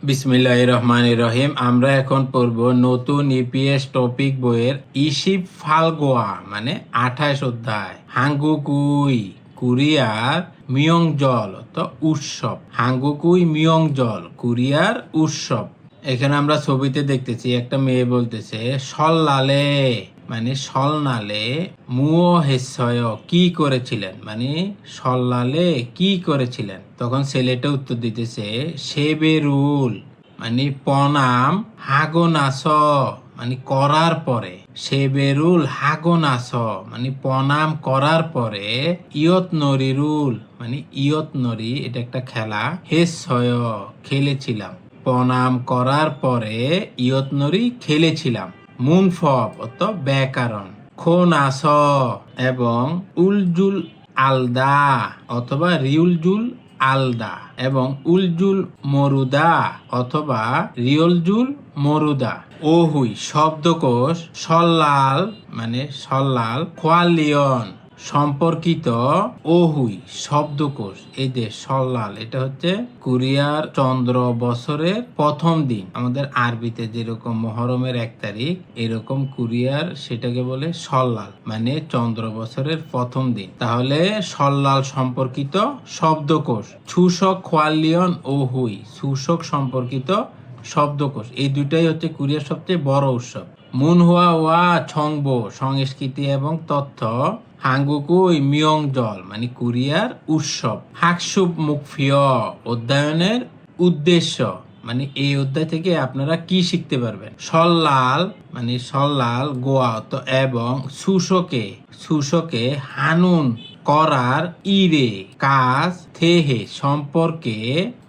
বিসমিল্লাহির রহমানির রহিম। আমরা এখন পড়ব নতুন ইপিএস টপিক বইয়ের ইশিপ ফালগোয়া মানে 28 অধ্যায় হাঙ্গুকুই কোরিয়ার মিয়ংজল তো উৎসব। হাঙ্গুকুই মিয়ংজল কোরিয়ার উৎসব। এখানে আমরা ছবিতে দেখতেছি একটা মেয়ে বলতেছে সল্লালে মানে সলনালে মুও হেসয় কি করেছিলেন, মানে সল্লালে কি করেছিলেন। তখন ছেলেটা উত্তর দিতেছে সেবেরুল মানে প্রণাম হাগোনাস মানে করার পরে, সেবেরুল হাগোনাস মানে প্রণাম করার পরে, ইয়ত নরিরুল মানে ইয়ত নরি এটা একটা খেলা, হেসয় খেলেছিলাম। প্রণাম করার পরে ইয়ত নরি খেলেছিলাম। মুনফব অত ব্যাকরণ, খোনাস এবং উলজুল আলদা অথবা রিউলজুল আলদা এবং উলজুল মরুদা অথবা রিউলজুল মরুদা। ওহুই শব্দকোষ, সল্লাল মানে সল্লাল, খোয়ালিয়ন সম্পর্কিত, ওহুই শব্দকোষ। এই যে সল্লাল এটা হচ্ছে কোরিয়ার চন্দ্র বছরের প্রথম দিন। আমাদের আরবিতে যেরকম মহরমের 1 তারিখ, এরকম কোরিয়ার সেটাকে বলে সল্লাল মানে চন্দ্র বছরের প্রথম দিন। তাহলে সল্লাল সম্পর্কিত শব্দকোষ, ছুসক খোয়ালিয়ন ওহুই ছুসক সম্পর্কিত শব্দকোষ। এই দুইটাই হচ্ছে কোরিয়ার সবচেয়ে বড় উৎসব। মুনহুয়া ওয়া ছংবো সংস্কৃতি এবং তথ্য, হাঙ্গুকুই মিয়ংজল মানে কোরিয়ার উৎসব। হাকসুব মুকফিয় অধ্যয়নের উদ্দেশ্য, মানে এই অধ্যায় থেকে আপনারা কি শিখতে পারবেন। সল্লাল মানে সল্লাল গোয়া তো এবং সুশোকে সুশোকে হানুন করার, ইরে কাজ, থেহে সম্পর্কে,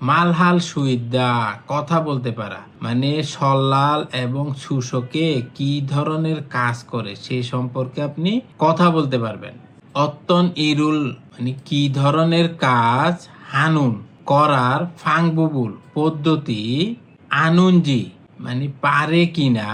মালহাল সুইদা কথা বলতে পারা, মানে সল্লাল এবং সুশোকে কি ধরনের কাজ করে সে সম্পর্কে আপনি কথা বলতে পারবেন। অত্তন ইরুল মানে কি ধরনের কাজ, হানুন করার, ফাংবুবুল পদ্ধতি, আনুনজি মানে পারে কিনা,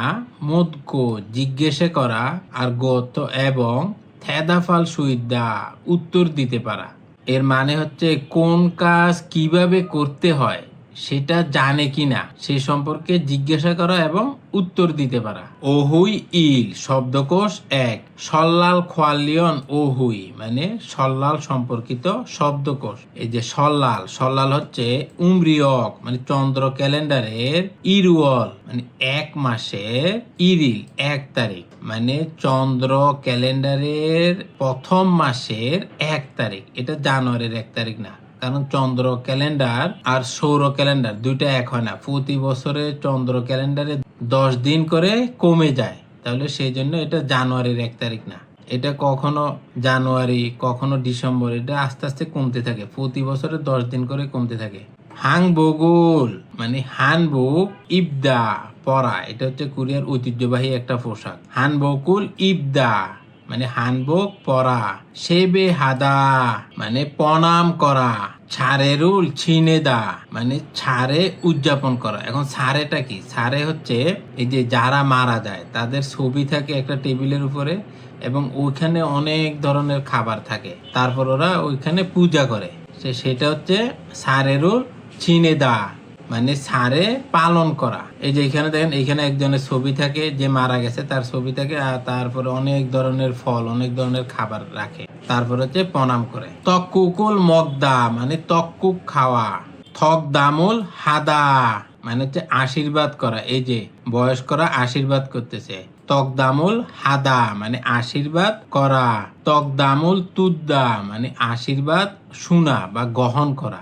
মোদকো জিজ্ঞেসে করা, আর গত এবং থেদাফাল সুইদা উত্তর দিতে পারা। এর মানে হচ্ছে কোন কাজ কিভাবে করতে হয় সেটা জানে কিনা সে সম্পর্কে জিজ্ঞাসা করা এবং উত্তর দিতে পারা। ওহুই ইল শব্দকোষ 1, সল্লাল খোয়ালিয়ন ওহুই মানে সল্লাল সম্পর্কিত শব্দকোষ। এই যে সল্লাল, সল্লাল হচ্ছে উমরিয়ক মানে চন্দ্র ক্যালেন্ডারের, ইরুয়াল মানে 1 মাসের, ইরিল 1 তারিখ মানে চন্দ্র ক্যালেন্ডারের প্রথম মাসের 1 তারিখ। এটা জানুয়ারির 1 তারিখ না, কারণ চন্দ্র ক্যালেন্ডার আর সৌর ক্যালেন্ডার দুইটা এক হয় না। প্রতি বছরে চন্দ্র ক্যালেন্ডারে 10 দিন করে কমে যায়, তাহলে সেই জন্য এটা জানুয়ারির 1 তারিখ না। এটা কখনো জানুয়ারি কখনো ডিসেম্বর, এটা আস্তে আস্তে কমতে থাকে, প্রতি বছরে 10 দিন করে কমতে থাকে। হাংবগুল মানে হানবুক ইবদা পরা, এটা হচ্ছে কোরিয়ার ঐতিহ্যবাহী একটা পোশাক। হানবকুল ইবদা মানে হানবক পরা। সেবে হাদা মানে প্রণাম করা। ছাড়েরুল ছিনেদা মানে ছাড়ে উদযাপন করা। এখন ছাড়েটা কি? ছাড়ে হচ্ছে এই যে যারা মারা যায় তাদের ছবি থাকে একটা টেবিলের উপরে এবং ওইখানে অনেক ধরনের খাবার থাকে, তারপর ওরা ওইখানে পূজা করে। সেটা হচ্ছে ছাড়েরুল ছিনেদা মানে ছাড়ে পালন করা। এই যে এখানে দেখেন, এখানে একজনের ছবি থাকে যে মারা গেছে, তার ছবি থাকে, আর তারপরে অনেক ধরনের ফল অনেক ধরনের খাবার রাখে, তারপর হচ্ছে প্রণাম করে। তক্কুকুল মগদা মানে তক্কুক খাওয়া। থক দামুল হাদা মানে হচ্ছে আশীর্বাদ করা। এই যে বয়স্করা আশীর্বাদ করতেছে। তকদামুল হাদা মানে আশীর্বাদ করা। তকদামুল তুদ্দা মানে আশীর্বাদ শোনা বা গ্রহণ করা।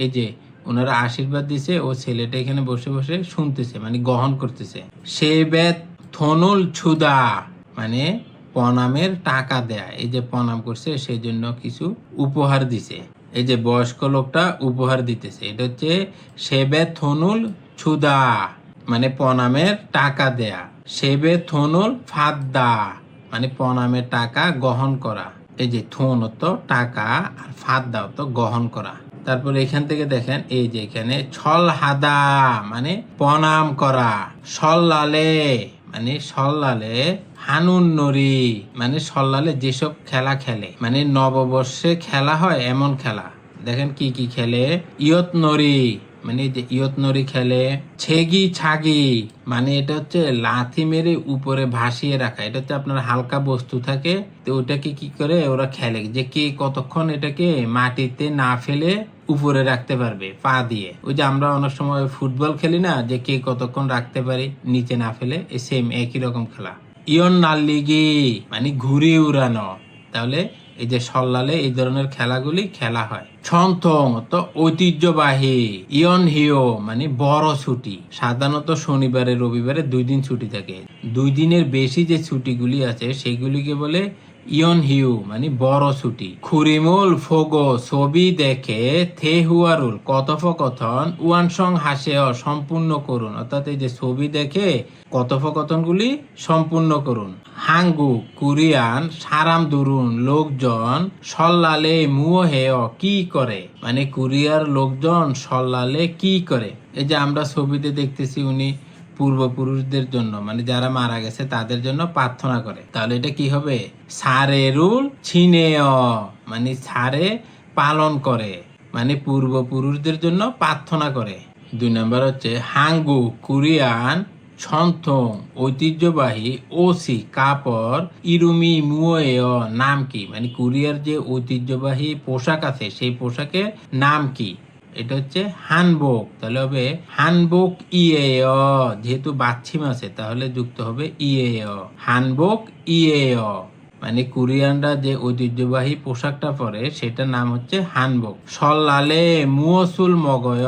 এই যে ওনারা আশীর্বাদ দিছে, ও ছেলেটা এখানে বসে বসে শুনতেছে মানে গ্রহণ করতেছে। সে বেত থনুল ছুদা মানে প্রণামের টাকা দেয়া। এই যে প্রণাম করছে সেই জন্য কিছু উপহার দিছে। এই যে বয়স্ক লোকটা উপহার দিতেছে, এটা হচ্ছে সেবে থনুল ছুদা মানে প্রণামের টাকা দেয়া। সেবে থনুল ফাদ্দা মানে প্রণামের টাকা গ্রহণ করা। এই যে থন তো টাকা আর ফাদ্দা তো গ্রহণ করা। তারপর এখান থেকে দেখেন, এই যে এখানে ছল হাদা মানে প্রণাম করা। সল্লালে মানে সল্লালে, হানুন নরি মানে সল্লালে যেসব খেলা খেলে মানে নববর্ষে খেলা হয় এমন খেলা। দেখেন কি কি খেলে। ইয়ত নরি মানে এই যে ইয়তনরি খেলে। ছেগি ছাগি মানে এটা হচ্ছে লাথি মেরে উপরে ভাসিয়ে রাখা, এটা হচ্ছে আপনার হালকা বস্তু থাকে, তো ওটাকে কি করে ওরা খেলে যে কে কতক্ষণ এটাকে মাটিতে না ফেলে উপরে রাখতে পারবে পা দিয়ে। ওই যে আমরা অনেক সময় ফুটবল খেলি না, যে কে কতক্ষণ রাখতে পারি নিচে না ফেলে, সেম একই রকম খেলা। ইয়ন নাল্লিগি মানে ঘুরে উড়ানো। তাহলে এই যে সল্লালে এই ধরনের খেলাগুলি খেলা হয়। ছন্থং তো ঐতিহ্যবাহী। ইয়ন হিও মানে বড় ছুটি, সাধারণত শনিবারে রবিবারে 2 দিন ছুটি থাকে। 2 দিনের বেশি যে ছুটিগুলি আছে সেগুলিকে বলে ইয়ন হিউ মানে বড় ছুটি। খুরিমুল ফোগো ছবি দেখে থেহুয়ারুল কথোপকথন উয়ানসং হাসেও সম্পূর্ণ করুন, অর্থাৎ এই যে ছবি দেখে কথোপকথনগুলি সম্পূর্ণ করুন। হাঙ্গু কোরিয়ান সারাম দুরুন লোকজন সল্লালে মুও হেয় কি করে, মানে কোরিয়ার লোকজন সল্লালে কি করে। এই যে আমরা ছবিতে দেখতেছি উনি পূর্বপুরুষদের জন্য মানে যারা মারা গেছে তাদের জন্য প্রার্থনা করে। তাহলে এটা কি হবে? সারেরুল ছিনেয় মানে সারে পালন করে, মানে পূর্বপুরুষদের জন্য প্রার্থনা করে। 2 নম্বর হচ্ছে হাঙ্গু কোরিয়ান ছন্থং ঐতিহ্যবাহী ওসি কাপড় ইরুমি মুয়েয় নাম কি, মানে কোরিয়ার যে ঐতিহ্যবাহী পোশাক আছে সেই পোশাকের নাম কি? এটা হচ্ছে হানবোক। তাহলে হবে হানবোক ইয়েয়, যেহেতু বাচ্ছিম আছে তাহলে যুক্ত হবে ইয়েয়, হানবোক ইয়েয়। মানে কোরিয়ানরা যে ঐতিহ্যবাহী পোশাকটা পরে সেটার নাম হচ্ছে হানবোক। সল্লালে মুয়সুল মগয়,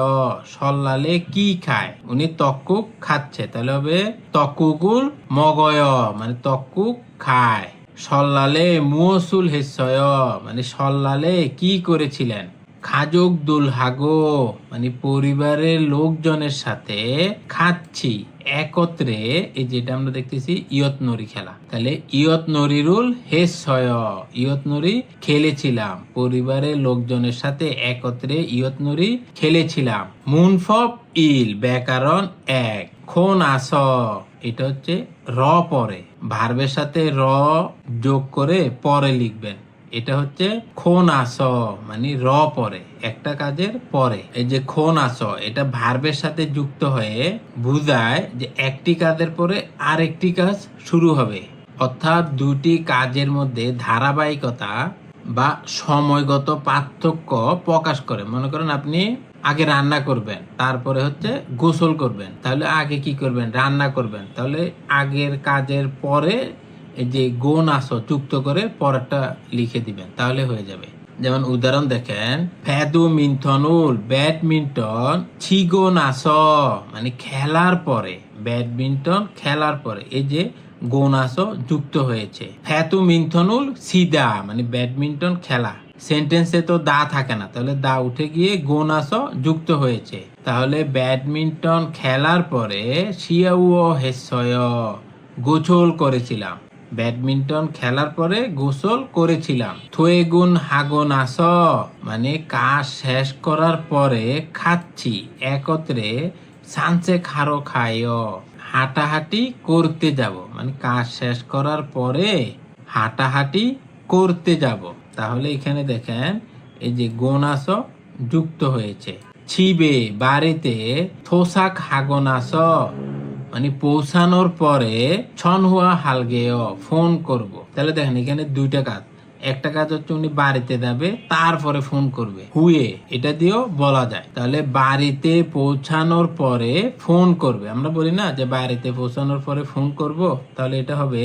সল্লালে কি খায়? উনি তক্কুক খাচ্ছে, তাহলে হবে তক্কুকুল মগয় মানে তক্কুক খায়। সল্লালে মুয়সুল হেসয় মানে সল্লালে কি করেছিলেন? খাজক দুলহাগো মানে পরিবারের লোকজনের সাথে খাচ্ছি একত্রে, এই যেটা আমরা দেখতেছি ইয়তনরি খেলা। তাহলে ইয়তনরিরুল হেসয় ইয়তনরি খেলেছিলাম, পরিবারের লোকজনের সাথে একত্রে ইয়তনরি খেলেছিলাম। মুনফব ইল ব্যাকরণ 1 খন আস, এটা হচ্ছে র পরে ভার্বের সাথে র যোগ করে পরে লিখবেন। এটা হচ্ছে খন আস মানে র পরে একটা কাজের পরে। এই যে খন আস এটা ভার্বের সাথে যুক্ত হয়ে বুঝায় যে একটি কাজের পরে আরেকটি কাজ শুরু হবে, অর্থাৎ দুটি কাজের মধ্যে ধারাবাহিকতা বা সময়গত পার্থক্য প্রকাশ করে। মনে করেন আপনি আগে রান্না করবেন, তারপরে হচ্ছে গোসল করবেন, তাহলে আগে কি করবেন? রান্না করবেন, তাহলে আগের কাজের পরে এই যে গোন আসো যুক্ত করে পরেরটা লিখে দিবেন, তাহলে হয়ে যাবে। যেমন উদাহরণ দেখেন, ব্যাডমিন্টনুল ব্যাডমিন্টন ছিগোন আস মানে খেলার পরে, ব্যাডমিন্টন খেলার পরে এই যে গোন আসো যুক্ত হয়েছে। ফ্যাতুমিন্টনুল সিদা মানে ব্যাডমিন্টন খেলা, সেন্টেন্সে তো দা থাকে না, তাহলে দা উঠে গিয়ে গোন আসো যুক্ত হয়েছে। তাহলে ব্যাডমিন্টন খেলার পরে শিয়াউও হেসয় গোসল করেছিলাম, ব্যাডমিন্টন খেলার পরে গোসল করেছিলাম। থুয়েগুন হাগন আস মানে কাজ শেষ করার পরে খাচ্ছি একত্রে। সানসে খারো খায় হাঁটাহাঁটি করতে যাব, মানে কাজ শেষ করার পরে হাঁটাহাঁটি করতে যাব। তাহলে এখানে দেখেন এই যে গোন আস যুক্ত হয়েছে। ছিবে বাড়িতে থোসাক হাগন আস মানে পৌঁছানোর পরে ছনহুয়া হালগেও ফোন করব। তাহলে দেখেন এখানে 2টা কাজ, একটা কাজ হচ্ছে উনি বাড়িতে যাবে তারপরে ফোন করবে, হুয়ে এটা দিয়েও বলা যায়। তাহলে বাড়িতে পৌঁছানোর পরে ফোন করবে, আমরা বলি না যে বাড়িতে পৌঁছানোর পরে ফোন করব, তাহলে এটা হবে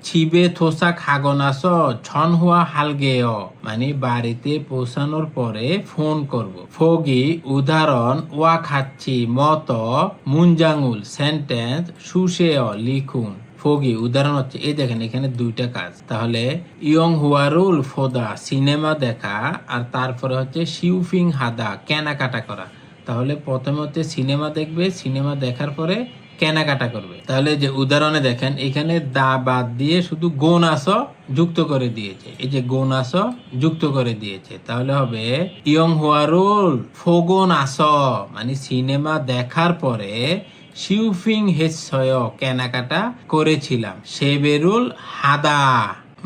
ছিবে থোসা খাগনাস ছনহুয়া হালগেও মানে বাড়িতে পৌঁছানোর পরে ফোন করব। ফগি উদাহরণ ওয়া খাচ্ছি মত মুনজাঙ্গুল সেন্টেন্স সুশেয় লিখুন। ফগি উদাহরণ হচ্ছে এই দেখেন এখানে 2টা কাজ, তাহলে ইয়ং হুয়ারুল ফোদা সিনেমা দেখা, আর তারপরে হচ্ছে শিউফিং হাদা কেনাকাটা করা। তাহলে প্রথমে হচ্ছে সিনেমা দেখবে, সিনেমা দেখার পরে কেনাকাটা করবে। তাহলে যে উদাহরণে দেখেন এখানে দা বাদ দিয়ে শুধু গোন আস যুক্ত করে দিয়েছে, এই যে গোন আস যুক্ত করে দিয়েছে, তাহলে হবে ইয়ং হুয়ারুল ফোগন আস মানে সিনেমা দেখার পরে শিউফিং হেসয় কেনাকাটা করেছিলাম। সেবেরুল হাদা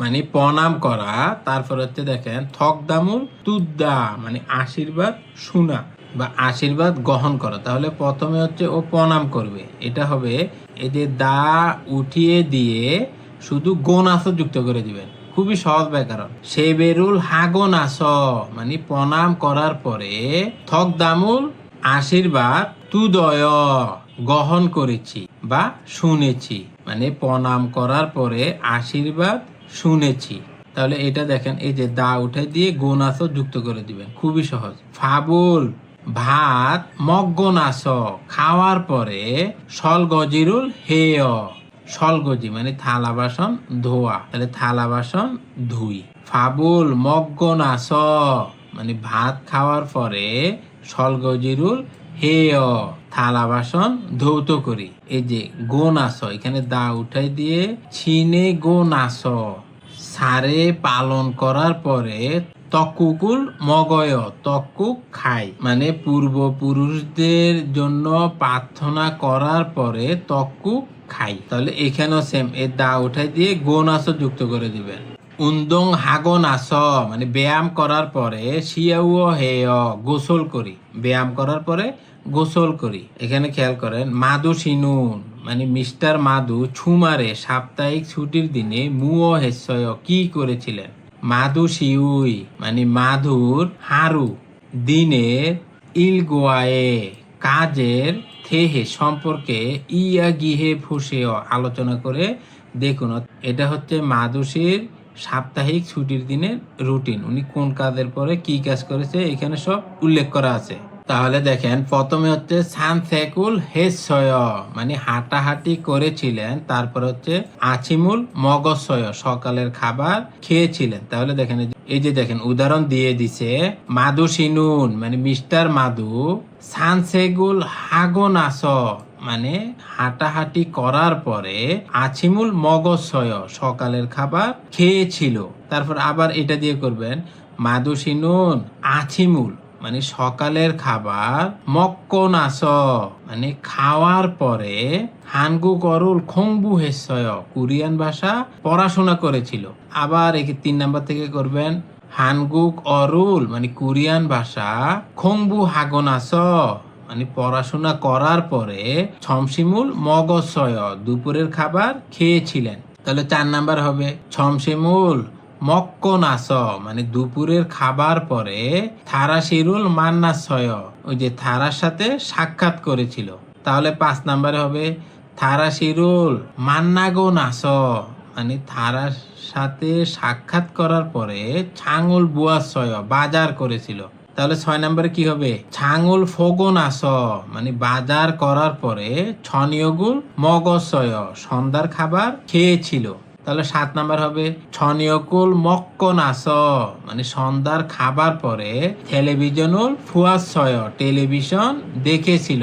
মানে প্রণাম করা, তারপর হচ্ছে দেখেন থকদামুল তুদ্দা মানে আশীর্বাদ শোনা। বা আশীর্বাদ গ্রহণ করা। তাহলে প্রথমে হচ্ছে ও প্রণাম করবে, এটা হবে এই যে দা উঠিয়ে দিয়ে শুধু গোনাস যুক্ত করে দিবেন, খুবই সহজ ব্যাকরণ। সে বেরুল হাগো নাস, মানে প্রণাম করার পরে থক দামুল আশীর্বাদ তুদয় গ্রহণ করেছি বা শুনেছি, মানে প্রণাম করার পরে আশীর্বাদ শুনেছি। তাহলে এটা দেখেন এই যে দা উঠে দিয়ে গোনাস যুক্ত করে দিবেন, খুবই সহজ। ফাবুল ভাত মগ্গনাস, খাওয়ার পরে সলগজিরুল হেয়, সলগজি মানে থালা বাসন ধোয়া, তাহলে থালা বাসন ধুই। ফাবুল মগ্গনাস মানে ভাত খাওয়ার পরে সলগজিরুল হেয় থালা বাসন ধৌত করি। এই যে গোনাস, এখানে দা উঠাই দিয়ে ছিনে গোনাস, সারে পালন করার পরে তকুকুল মগয়, তকুক খাই, মানে পূর্বপুরুষদের জন্য প্রার্থনা করার পরে তকুক খাই। তাহলে এখানেও সেম, এ দা উঠাই দিয়ে গোনাস যুক্ত করে দিবেন। উন্দং হাগনাস মানে ব্যায়াম করার পরে শিয়াও হেয় গোসল করি, ব্যায়াম করার পরে গোসল করি। এখানে খেয়াল করেন মাদু সিনুন মানে মিস্টার মাদু ছুমারে সাপ্তাহিক ছুটির দিনে মুও হেসয় কি করেছিলেন। মাদু শিউই মানে মাধুর হারু দিনের ইলগোয়ায়ে কাজের থেহে সম্পর্কে ইয়া গিহে ফুসেও আলোচনা করে দেখুন। এটা হচ্ছে মাদুসির সাপ্তাহিক ছুটির দিনের রুটিন, উনি কোন কাজের পরে কি কাজ করেছে এখানে সব উল্লেখ করা আছে। তাহলে দেখেন প্রথমে হচ্ছে সানসেকুল হেসয় মানে হাঁটাহাঁটি করেছিলেন, তারপর হচ্ছে আছিমুল মগসয় সকালের খাবার খেয়েছিলেন। তাহলে দেখেন এই যে দেখেন উদাহরণ দিয়ে দিছে, মাদু সিনুন মানে মিস্টার মাদু সানসেগুল হাগনাস মানে হাঁটাহাঁটি করার পরে আছিমুল মগসয় সকালের খাবার খেয়েছিল। তারপর আবার এটা দিয়ে করবেন মাদু সিনুন আছিমুল মানে সকালের খাবার মক্কনাস মানে খাওয়ার পরে হানগু করুল খংবু হেসয় কোরিয়ান ভাষা পড়াশোনা করেছিল। আবার এই 3 নাম্বার থেকে করবেন হানগুক অরুল মানে কোরিয়ান ভাষা খংবু হাগনাস মানে পড়াশোনা করার পরে ছমসিমুল মগসয় দুপুরের খাবার খেয়েছিলেন। তাহলে 4 নাম্বার হবে ছমসিমুল মক্কনাস মানে দুপুরের খাবার পরে থারাশিরুল মান্নাসয় ওই যে থারার সাথে সাক্ষাৎ করেছিল। তাহলে 5 নাম্বারে হবে থারাশিরুল মান্নাগো নাস মানে থারার সাথে সাক্ষাৎ করার পরে ছাঙুল বুয়াসয় বাজার করেছিল। তাহলে 6 নম্বরে কি হবে ছাঙুল ফোগনাস মানে বাজার করার পরে ছনিয়গুল মগসয় সন্ধ্যার খাবার খেয়েছিল। তাহলে 7 নাম্বার হবে ছনিয়কুল মক্কনাস মানে সন্ধ্যার খাবার পরে টেলিভিশনুল ফুয়াসয় টেলিভিশন দেখেছিল।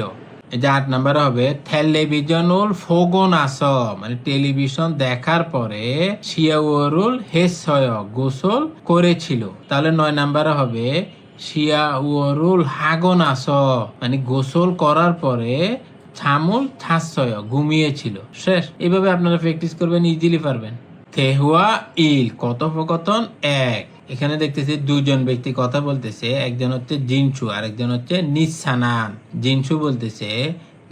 এই যে 8 নাম্বার হবে টেলিভিশনুল ফোগনাস মানে টেলিভিশন দেখার পরে শিয়াউরুল হেসয় গোসল করেছিল। তাহলে 9 নাম্বার হবে শিয়াউরুল হাগনাস মানে গোসল করার পরে ছামুল ছাসয় ঘুমিয়েছিল। শেষ। এভাবে আপনারা প্র্যাকটিস করবেন, ইজিলি পারবেন। তেহুয়া ইল কথোপকথন 1। এখানে দেখতেছি দুজন ব্যক্তি কথা বলতেছে, একজন হচ্ছে জিনসু আর একজন হচ্ছে নিসানান। জিনসু বলতেছে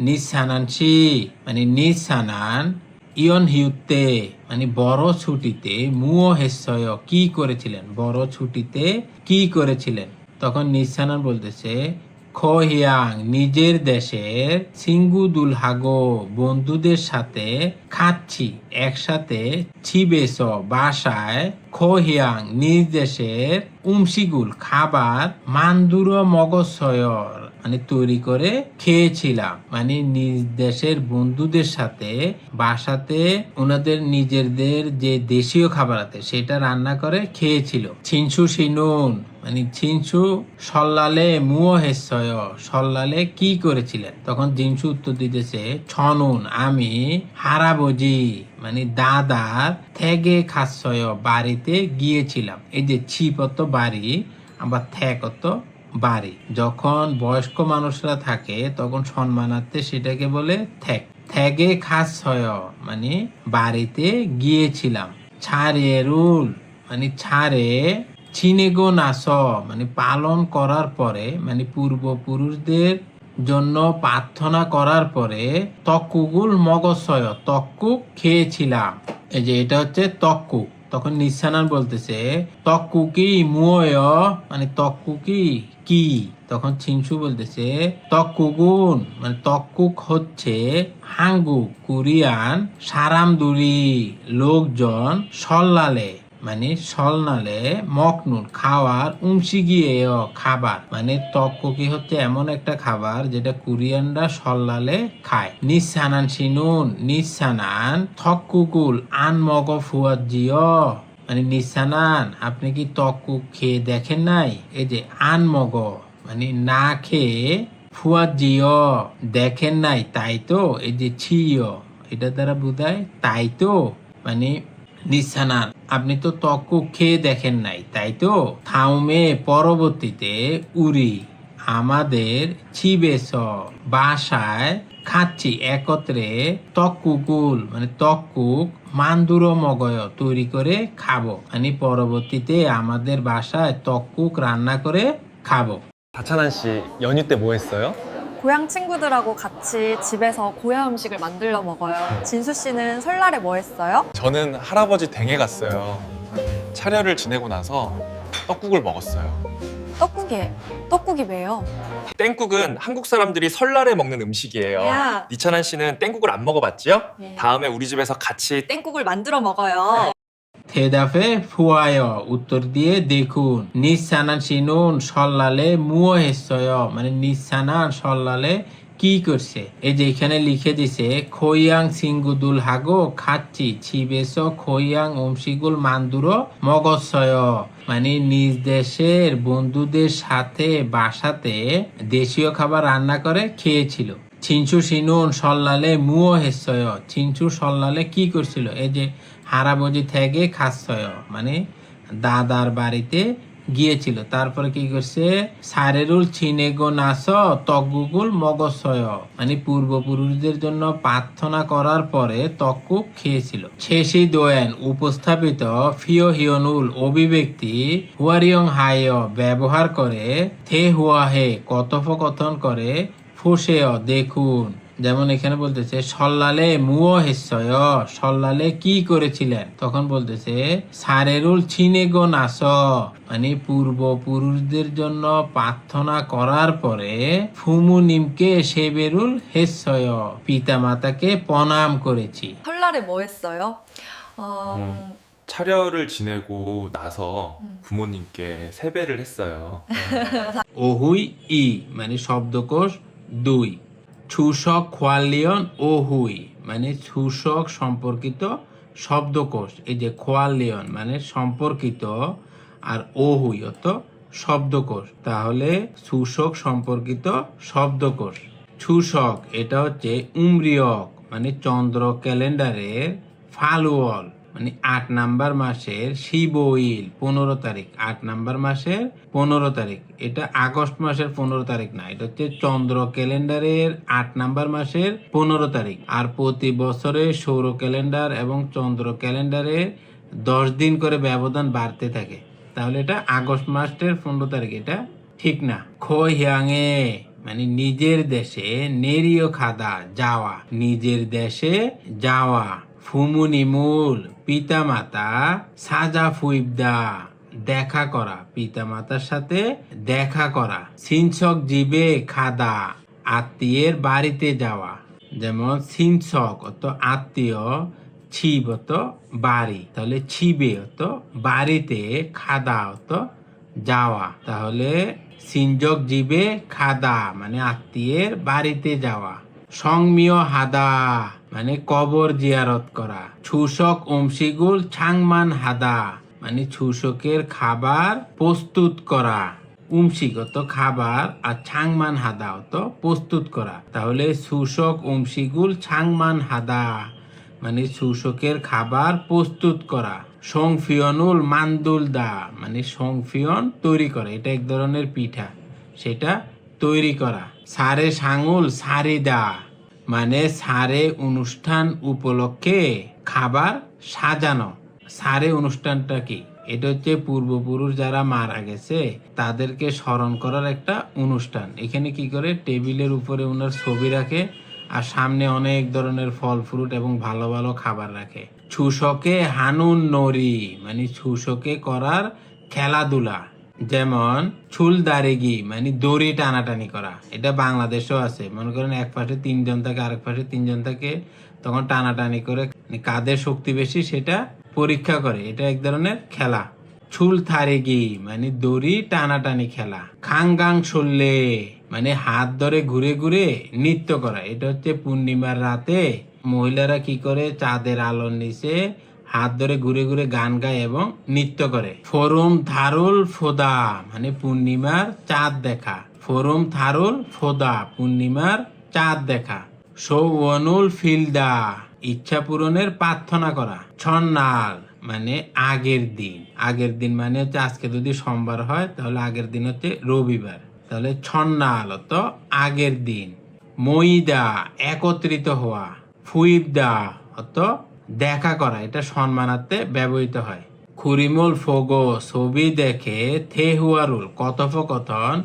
নিসানান শি মানে নিসানান ইয়ন হিউতে মানে বড় ছুটিতে মুও হেসয় কি করেছিলেন, বড় ছুটিতে কি করেছিলেন। তখন নিসানান বলতেছে খোহিয়াং নিজের দেশের সিঙ্গুদুল হাগো বন্ধুদের সাথে খাচ্ছি, একসাথে ছিবেস বাসায় খোহিয়াং নিজ দেশের উমসিগুল খাবার মান্দুর মগসয়র মানে তৈরি করে খেয়েছিলাম, মানে নিজ দেশের বন্ধুদের সাথে বাসাতে ওনাদের নিজেদের যে দেশীয় খাবার আছে সেটা রান্না করে খেয়েছিল। ছিনসু সিনুন মানে ছিনসু সল্লালে মুও হেসয় সল্লালে কি করেছিলেন। তখন জিনসু উত্তর দিতেছে ছনুন আমি হারাবজি মানে দাদার থেগে খাসয় বাড়িতে গিয়েছিলাম। এই যে ছিপত বাড়ি আবার থ্যাকত বাড়ি, যখন বয়স্ক মানুষরা থাকে তখন সম্মানার্থে সেটাকে বলে থ্যাক। থ্যাগে খাসয় মানে বাড়িতে গিয়েছিলাম। ছাড়ে রুল মানে ছাড়ে চিনেগো নাস মানে পালন করার পরে, মানে পূর্বপুরুষদের জন্য প্রার্থনা করার পরে তক্কুগুল মগজসয় তক্কুক খেয়েছিলাম। এই যে এটা হচ্ছে তক্কুক। তখন নিঃসানান বলতেছে তক্কু কি মুয়, মানে তক্কু কি কি। তখন ছিংছু বলতেছে তক্কুগুন মানে তক্কুক হচ্ছে হাঙ্গু কোরিয়ান সারামদুরি লোকজন সল্লালে মানে সলনালে মকনুন খাওয়ার গিয়ে খাবার, মানে তক্ককি হচ্ছে এমন একটা খাবার যেটা কোরিয়ানরা সল্লালে খায়। নিসানান সিনুন নিসানান থক্কুকুল আন মগ ফুয়াত জিও, মানে নিসানান আপনি কি তক্কুক খেয়ে দেখেন নাই? এই যে আন মগ মানে না খেয়ে, ফুয়াত জিও দেখেন নাই তাই তো, এই যে ছিও এটা দ্বারা বোঝায় তাই তো, মানে নিসানান আপনি তো তক্কুক খেয়ে দেখেন নাই তাই তো। থাউমে পরবর্তীতে উরি আমাদের ছিবেস বাসায় খাচ্ছি একত্রে তক্কুকুল মানে তক্কুক মান্দুর মগয় তৈরি করে খাবো, মানে পরবর্তীতে আমাদের বাসায় তক্কুক রান্না করে খাবো। 다찬한 씨 연휴 때 뭐 했어요? 고향 친구들하고 같이 집에서 고향 음식을 만들어 먹어요. 진수 씨는 설날에 뭐 했어요? 저는 할아버지 댁에 갔어요. 차례를 지내고 나서 떡국을 먹었어요. 떡국이 왜요? 땡국은 한국 사람들이 설날에 먹는 음식이에요. 야. 니찬한 씨는 땡국을 안 먹어봤죠? 네. 다음에 우리 집에서 같이 땡국을 만들어 먹어요. থেদাফে ফুয়ায় উত্তর দিয়ে দেখুন। নিসানান সিনুন সল্লালে মুও হেসয় মানে নিসানান সল্লালে কি করছে। এই যে এখানে লিখে দিছে খৈয়াং সিঙ্গুদুল হাগো খাচ্ছি ছিবেস খৈয়াং অমসিগুল মান্দুরো মগজসয়, মানে নিজ দেশের বন্ধুদের সাথে বাসাতে দেশীয় খাবার রান্না করে খেয়েছিল। ছিনছু সিনুন সল্লালে মুও হেসয়, ছিনছু সল্লালে কি করছিল? এই যে হারাবজি থেকে খাচ্ছয় মানে দাদার বাড়িতে গিয়েছিল। তারপরে কি করছে? সারেরুল ছিনেগো নাস তগুগুল মগজসয় মানে পূর্বপুরুষদের জন্য প্রার্থনা করার পরে তক্কুক খেয়েছিল। শেষি দোয়েন উপস্থাপিত ফিও হিয়নুল অভিব্যক্তি হুয়ারিয়ং হায় ব্যবহার করে থে হুয়া হে কথোপকথন করে ফুসেয় দেখুন। যেমন এখানে বলতেছে সল্লালে মুও হেসয় সল্লালে কি করেছিলেন, তখন বলতেছে সারেরুল ছিনেগো নাস মানে পূর্বপুরুষদের জন্য প্রার্থনা করার পরে ফুমু নিমকে সেবেরুল হেসয় পিতা মাতাকে প্রণাম করেছি। 설날에 뭐 했어요? 차려를 지내고 나서 부모님께 세배를 했어요. ওহুই ই মানে শব্দকোষ 2। ছুশক খোয়ালিয়ন ওহুই মানে ছুশক সম্পর্কিত শব্দকোষ। এই যে খোয়ালিয়ন মানে সম্পর্কিত আর ওহুই অত শব্দকোষ, তাহলে ছুশক সম্পর্কিত শব্দকোষ। ছুশক এটা হচ্ছে উমরিয়ক মানে চন্দ্র ক্যালেন্ডারের ফালুয়ল মানে 8 নাম্বার মাসের শিবইল 15 তারিখ, 8 নাম্বার মাসের 15 তারিখ। এটা আগস্ট মাসের 15 তারিখ না, এটা হচ্ছে চন্দ্র ক্যালেন্ডারের 8 নাম্বার মাসের 15 তারিখ। আর প্রতি বছরে সৌর ক্যালেন্ডার এবং চন্দ্র ক্যালেন্ডারে 10 দিন করে ব্যবধান বাড়তে থাকে, তাহলে এটা আগস্ট মাসের 15 তারিখ, এটা ঠিক না। খোহিয়াংয়ে মানে নিজের দেশে, নেরিও খাদা যাওয়া, নিজের দেশে যাওয়া। ফুমুনিমুল পিতামাতা সাজা ফুইবদা দেখা করা, পিতামাতার সাথে দেখা করা। সিনছক জীবে খাদা আত্মীয়ের বাড়িতে যাওয়া, যেমন সিনছক অত আত্মীয়, ছিব অত বাড়ি, তাহলে ছিবে অত বাড়িতে, খাদা অত যাওয়া, তাহলে সিনজক জীবে খাদা মানে আত্মীয়ের বাড়িতে যাওয়া। সংমিয় হাদা মানে কবর জিয়ারত করা। ছুশক অমসিগুল ছাংমান হাদা মানে ছুশকের খাবার প্রস্তুত করা। উমসিগত খাবার আর ছাংমান হাদা অত প্রস্তুত করা, তাহলে ছুশক অমসিগুল ছাংমান হাদা মানে ছুশকের খাবার প্রস্তুত করা। সংফিয়নুল মান্দুল দা মানে সংফিয়ন তৈরি করা, এটা এক ধরনের পিঠা, সেটা তৈরি করা। সারে সাঙুল সারিদা মানে সারে অনুষ্ঠান উপলক্ষে খাবার সাজানো। সারে অনুষ্ঠানটা কি? এটা হচ্ছে পূর্বপুরুষ যারা মারা গেছে তাদেরকে স্মরণ করার একটা অনুষ্ঠান। এখানে কি করে, টেবিলের উপরে ওনার ছবি রাখে আর সামনে অনেক ধরনের ফল ফ্রুট এবং ভালো ভালো খাবার রাখে। ছুশকে হানুন নরি, মানে ছুশকে করার খেলাধুলা, যেমন চুল দাঁড়িগি মানে দড়ি টানাটানি করা। এটা বাংলাদেশেও আছে। মনে করেন এক পাশে 3 জন থাকে, আরেক পাশে 3 জন থাকে, তখন টানাটানি করে কাদের শক্তি বেশি সেটা পরীক্ষা করে। এটা এক ধরনের খেলা। চুল থারেগি মানে দড়ি টানাটানি খেলা। খাঙ্গাং চললে মানে হাত ধরে ঘুরে ঘুরে নৃত্য করা। এটা হচ্ছে পূর্ণিমার রাতে মহিলারা কি করে, চাঁদের আলোর নিচে হাত ধরে ঘুরে ঘুরে গান গায় এবং নৃত্য করে। ফোরম থারুল ফোদা মানে পূর্ণিমার চাঁদ দেখা। ফোরম থারুল ফোদা পূর্ণিমার চাঁদ দেখা। সৌবনুল ফিলদা ইচ্ছা পূরণের প্রার্থনা করা। ছন্নাল মানে আগের দিন। আগের দিন মানে হচ্ছে আজকে যদি সোমবার হয় তাহলে আগের দিন হচ্ছে রবিবার, তাহলে ছন্নাল তো আগের দিন। মইদা একত্রিত হওয়া। ফুইবদা অত দেখা করা, এটা সম্মানার্থে ব্যবহৃত হয়। খুরিমুল ফোগো ছবি দেখে থেহুয়ারুল কথোপকথন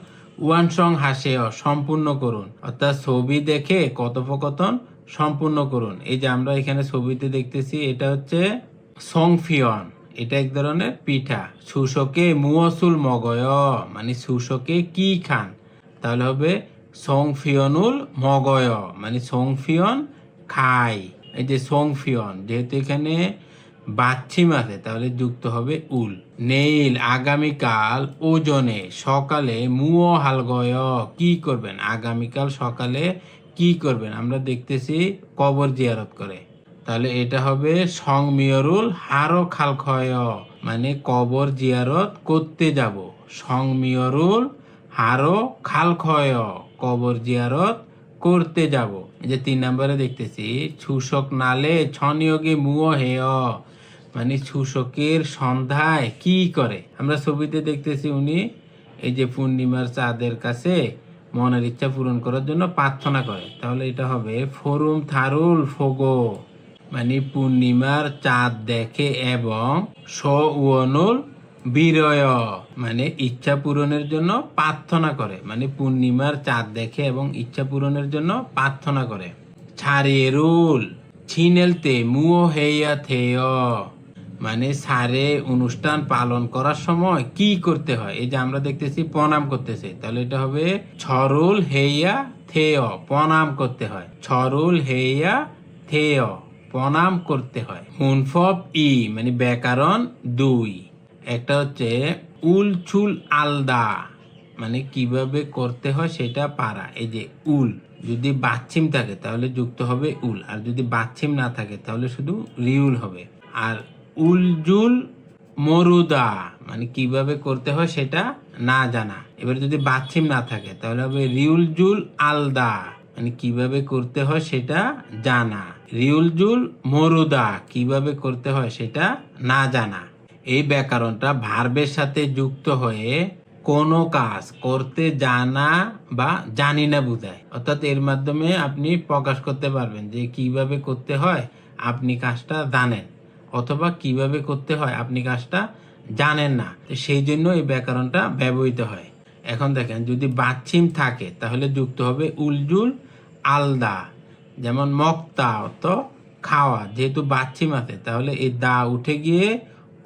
ওয়ানসং হাসেও সম্পূর্ণ করুন, অর্থাৎ ছবি দেখে কথোপকথন সম্পূর্ণ করুন। এই যে আমরা এখানে ছবিতে দেখতেছি এটা হচ্ছে সংফিয়ন, এটা এক ধরনের পিঠা। সুশকে মুয়সুল মগয় মানে সুশকে কি খান, তাহলে হবে সংফিয়নুল মগয় মানে সংফিয়ন খাই। এই যে সংফিয়ন, যেহেতু এখানে বাচ্ছিম আছে তাহলে যুক্ত হবে উল। নেইল আগামীকাল ওজনে সকালে মুও হালগয় কি করবেন, আগামীকাল সকালে কি করবেন। আমরা দেখতেছি কবর জিয়ারত করে, তাহলে এটা হবে সংমিয়রুল হারো খালখয় মানে কবর জিয়ারত করতে যাব। সংমিয়রুল হারো খালখয় কবর জিয়ারত করতে যাব। এই যে 3 নম্বরে দেখতেছি ছুশক নালে ছনিয়োগে মুও হেয় মানে ছুশকের সন্ধ্যায় কি করে। আমরা ছবিতে দেখতেছি উনি এই যে পূর্ণিমার চাঁদের কাছে মনের ইচ্ছা পূরণ করার জন্য প্রার্থনা করে, তাহলে এটা হবে ফোরুম থারুল ফোগো মানে পূর্ণিমার চাঁদ দেখে এবং সউনুল বিরয় মানে ইচ্ছা পূরণের জন্য প্রার্থনা করে, মানে পূর্ণিমার চাঁদ দেখে এবং ইচ্ছা পূরণের জন্য প্রার্থনা করে। ছাড়িয়েরুল ছিনেলতে মুও হেয়া থেয় মানে সারে অনুষ্ঠান পালন করার সময় কি করতে হয়। এই যে আমরা দেখতেছি প্রণাম করতেছে, তাহলে এটা হবে ছরুল হেয়া থেয় প্রণাম করতে হয়। ছরুল হেয়া থেয় প্রণাম করতে হয়। মুনফব ই মানে ব্যাকরণ 2, একটা হচ্ছে উল চুল আলদা মানে কিভাবে করতে হয় সেটা পারা। এই যে উল যদি বাচ্ছিম থাকে তাহলে যুক্ত হবে উল, আর যদি বাচ্ছিম না থাকে তাহলে শুধু রিউল হবে। আর উলজুল মরুদা মানে কিভাবে করতে হয় সেটা না জানা। এবার যদি বাচ্ছিম না থাকে তাহলে হবে রিউলজুল আলদা মানে কিভাবে করতে হয় সেটা জানা। রিউলজুল মরুদা কিভাবে করতে হয় সেটা না জানা। এই ব্যাকরণটা ভার্বের সাথে যুক্ত হয়ে কোনো কাজ করতে জানা বা জানি না বোঝায়, অর্থাৎ এর মাধ্যমে আপনি প্রকাশ করতে পারবেন যে কিভাবে করতে হয় আপনি কাজটা জানেন, অথবা কিভাবে করতে হয় আপনি কাজটা জানেন না। সেই জন্য এই ব্যাকরণটা ব্যবহৃত হয়। এখন দেখেন যদি বাচ্ছিম থাকে তাহলে যুক্ত হবে উলজুল আলদা, যেমন মক্তা অর্থ খাওয়া, যেহেতু বাচ্ছিম আছে তাহলে এই দা উঠে গিয়ে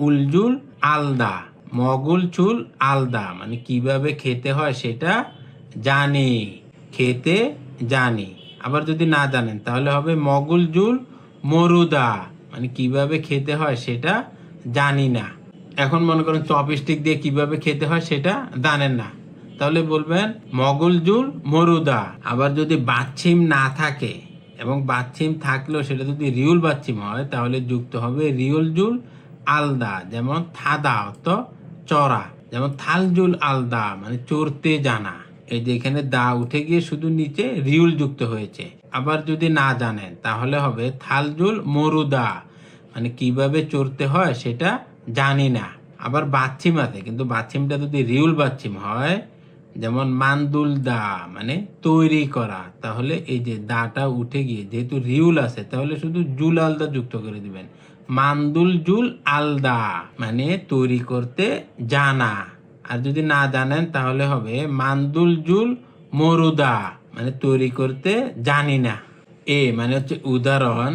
উলজুল আলদা। মগুল চুল আলদা মানে কিভাবে খেতে হয় সেটা জানি, খেতে জানি। আবার যদি না জানেন তাহলে হবে মগুল জুল মরুদা মানে কিভাবে খেতে হয় সেটা জানি না। এখন মনে করেন চপস্টিক দিয়ে কিভাবে খেতে হয় সেটা জানেন না, তাহলে বলবেন মগুল জুল মরুদা। আবার যদি বাচ্ছিম না থাকে এবং বাচ্ছিম থাকলেও সেটা যদি রিউল বাচ্ছিম হয় তাহলে যুক্ত হবে রিউল জুল আলদা, যেমন থাদা অর্থ চড়া, যেমন থালজুল আলদা মানে চড়তে জানা। এই যে এখানে দা উঠে গিয়ে শুধু নিচে রিউল যুক্ত হয়েছে। আবার যদি না জানেন তাহলে হবে থালজুল মরুদা মানে কিভাবে চড়তে হয় সেটা জানি না। আবার বাচ্ছিম আছে কিন্তু বাচ্ছিমটা যদি রিউল বাচ্ছিম হয় যেমন মান্দুল দা মানে তৈরি করা, তাহলে এই যে দাটা উঠে গিয়ে যেহেতু রিউল আছে তাহলে শুধু জুল আলদা যুক্ত করে দিবেন। মান্দুল জুল আলদা মানে তৈরি করতে জানা। আর যদি না জানেন তাহলে হবে মান্দুল জুল মরুদা মানে তৈরি করতে জানি না। মানে হচ্ছে উদাহরণ,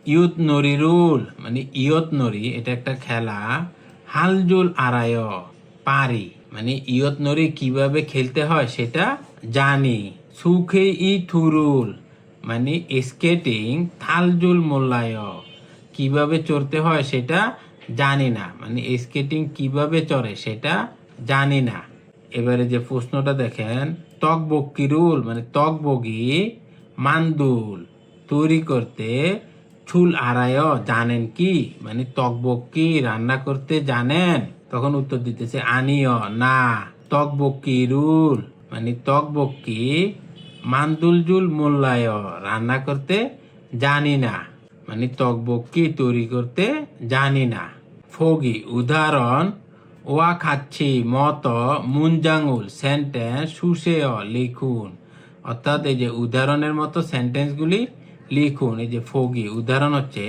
ইয়ুত নরিরুল মানে ইয়ত নরি, এটা একটা খেলা। হালজুল আরায় পারি মানে ইয়ত নরি কিভাবে খেলতে হয় সেটা জানি। সুখে ই থুরুল মানে স্কেটিং থালজুল মোল্লায় কিভাবে চড়তে হয় সেটা জানি না, মানে স্কেটিং কিভাবে চড়ে সেটা জানি না। এবারে যে প্রশ্নটা দেখেন, তকবকিরুল মানে তকবগি মান্দুল তৈরি করতে চুল আড়ায় জানেন কি, মানে তকবকি রান্না করতে জানেন? তখন উত্তর দিতেছে আনিও না। তকবকিরুল মানে তকবকি মান্দুলজুল মোল্লায় রান্না করতে জানি না, মানে তকবকি তৈরি করতে জানি না। ফগি উদাহরণ, ওয়া খাচ্ছি মত মুনজাঙ্গুল সেন্টেন্স সুসেয় লিখুন। অর্থাৎ এই যে উদাহরণের মতো সেন্টেন্সগুলি লিখুন। এই যে ফগি উদাহরণ হচ্ছে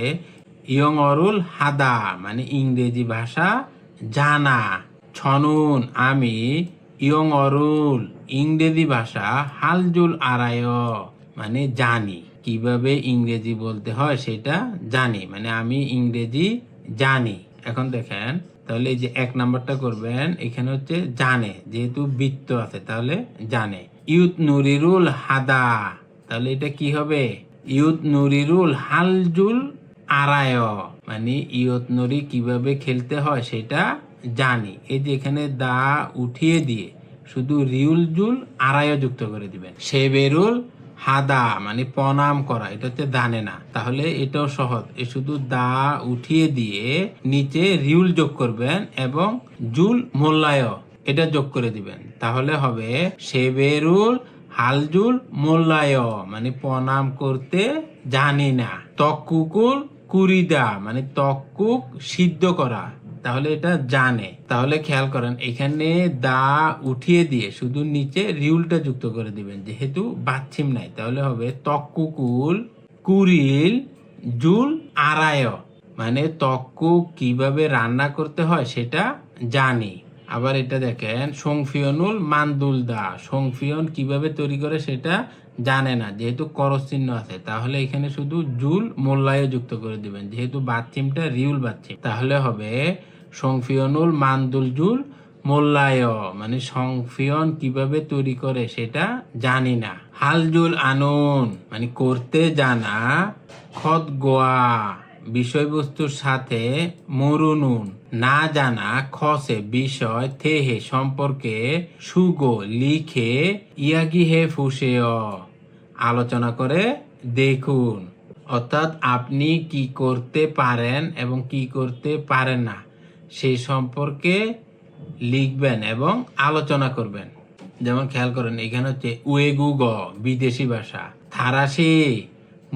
ইয়ং অরুল হাদা মানে ইংরেজি ভাষা জানা। ছনুন আমি ইয়ং অরুল ইংরেজি ভাষা হালজুল আরায় মানে জানি, কিভাবে ইংরেজি বলতে হয় সেটা জানি, মানে আমি ইংরেজি জানি। এখন দেখেন তাহলে এই যে 1 নাম্বারটা করবেন, এখানে হচ্ছে জানে, যেহেতু বৃত্ত আছে তাহলে জানে। ইউত নুরিরুল হাদা তাহলে এটা কি হবে? ইউত নুরিরুল হালজুল আরায় মানে ইয়ত নুরি কিভাবে খেলতে হয় সেটা জানি। এই যে এখানে দা উঠিয়ে দিয়ে শুধু রিউল জুল আড়াইও যুক্ত করে দিবেন। সেবেরুল হাদা মানে প্রণাম করা, এটা হচ্ছে জানে না, তাহলে এটাও সহজ। এ শুধু দা উঠিয়ে দিয়ে নিচে রিউল যোগ করবেন এবং জুল মোল্লায় এটা যোগ করে দিবেন, তাহলে হবে সেবেরুল হালজুল মোল্লায় মানে প্রণাম করতে জানি না। তকুকুল কুরিদা মানে তকুক সিদ্ধ করা, তাহলে এটা জানে। তাহলে খেয়াল করেন এখানে দা উঠিয়ে দিয়ে শুধু নিচে রিউলটা যুক্ত করে দিবেন, যেহেতু বাচ্ছিম নাই তাহলে হবে তক্কুকুল কুরিল জুল আড়ায় মানে তক্কুক কিভাবে রান্না করতে হয় সেটা জানি। আবার এটা দেখেন সংফিয়নুল মান্দুল দা সংফিয়ন কিভাবে তৈরি করে সেটা জানে না, যেহেতু করস চিহ্ন আছে তাহলে এখানে শুধু জুল মোল্লায় যুক্ত করে দিবেন, যেহেতু বাচ্চিমটা রিউল বাচ্চিম, তাহলে হবে সংফিয়নুল মান্দুল জুল মোল্লায় মানে সংফিয়ন কিভাবে তৈরি করে সেটা জানি না। হালজুল আনুন মানে করতে জানা। খদ গোয়া বিষয়বস্তুর সাথে মরুনুন না জানা খসে বিষয় থেহে সম্পর্কে সুগো লিখে ইয়াগি হে ফুসেয় আলোচনা করে দেখুন। অর্থাৎ আপনি কি করতে পারেন এবং কি করতে পারেন না সেই সম্পর্কে লিখবেন এবং আলোচনা করবেন। যেমন খেয়াল করেন এখানে হচ্ছে উয়েগুগ বিদেশি ভাষা, থারাসি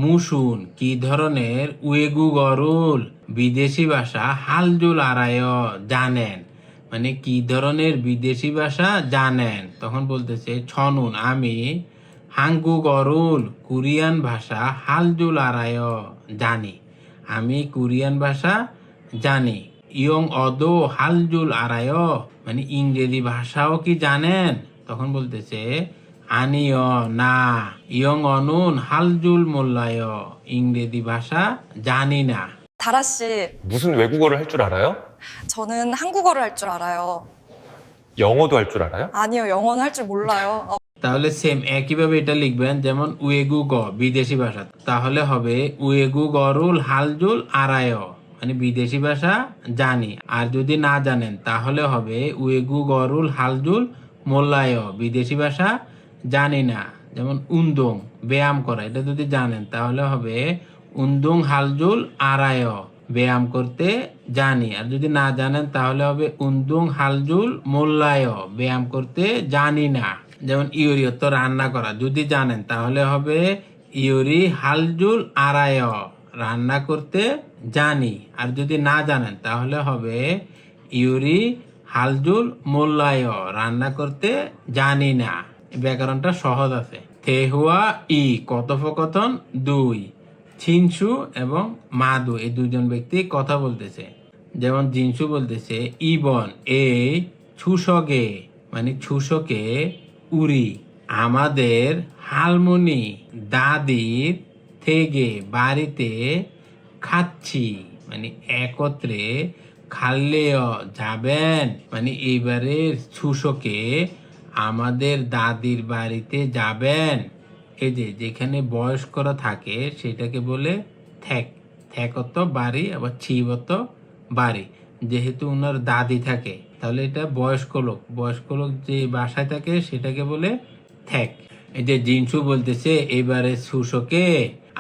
মুসুন কি ধরনের, উয়েগুগরুল বিদেশি ভাষা, হালজুল আরায় জানেন মানে কি ধরনের বিদেশি ভাষা জানেন। তখন বলতেছে ছনুন আমি হাঙ্গুগরুল কোরিয়ান ভাষা হালজুল আরায় জানি, আমি কোরিয়ান ভাষা জানি। ইয়ং অদো হালজুল আরায় মানে ইংরেজি ভাষাও কি জানেন? তখন বলতেছে আনিও না। ইয়ং অনুন হালজুল মোল্লায় ইংরেজি ভাষা জানি না। 다라 씨, 무슨 외국어를 할 줄 알아요? 저는 한국어를 할 줄 알아요. 영어도 할 줄 알아요? 아니요, 영어는 할 줄 몰라요. তাহলে সেম একইভাবে এটা লিখবেন, যেমন উয়েগুগ বিদেশি ভাষা, তাহলে হবে উয়েগুগরুল হালজুল আরায় মানে বিদেশি ভাষা জানি। আর যদি না জানেন তাহলে হবে উয়েগুগরুল হালজুল মোল্লায় বিদেশি ভাষা জানি না। যেমন উন্দুং ব্যায়াম করা, এটা যদি জানেন তাহলে হবে উন্দুং হালজুল আরায় ব্যায়াম করতে জানি। আর যদি না জানেন তাহলে হবে উন্দুং হালজুল মোল্লায় ব্যায়াম করতে জানি না। যেমন ইউরি তো রান্না করা, যদি জানেন তাহলে হবে ইউরি হালজুল আরায় রান্না করতে জানি। আর যদি না জানেন তাহলে হবে ইউরি হালজুল মোল্লায় রান্না করতে জানি না। ব্যাকরণটা সহজ আছে। থেহুয়া ই কথোপকথন 2, ছিনসু এবং মাদু এই দুজন ব্যক্তি কথা বলতেছে। যেমন জিনসু বলতেছে ইবন এই ছুসগে মানে ছুসকে উরি আমাদের হালমনি দাদির থেকে বাড়িতে খাচ্ছি মানে একত্রে খাল্লেও যাবেন মানে এইবারে ছুসকে আমাদের দাদির বাড়িতে যাবেন। এই যে যেখানে বয়স্করা থাকে সেটাকে বলে থ্যাক। থ্যাকত বাড়ি আবার ছিবত বাড়ি। যেহেতু ওনার দাদি থাকে তাহলে এটা বয়স্ক লোক। বয়স্ক লোক যে বাসায় থাকে সেটাকে বলে থ্যাক। এই যে জিনসু বলতেছে এবারে সুসকে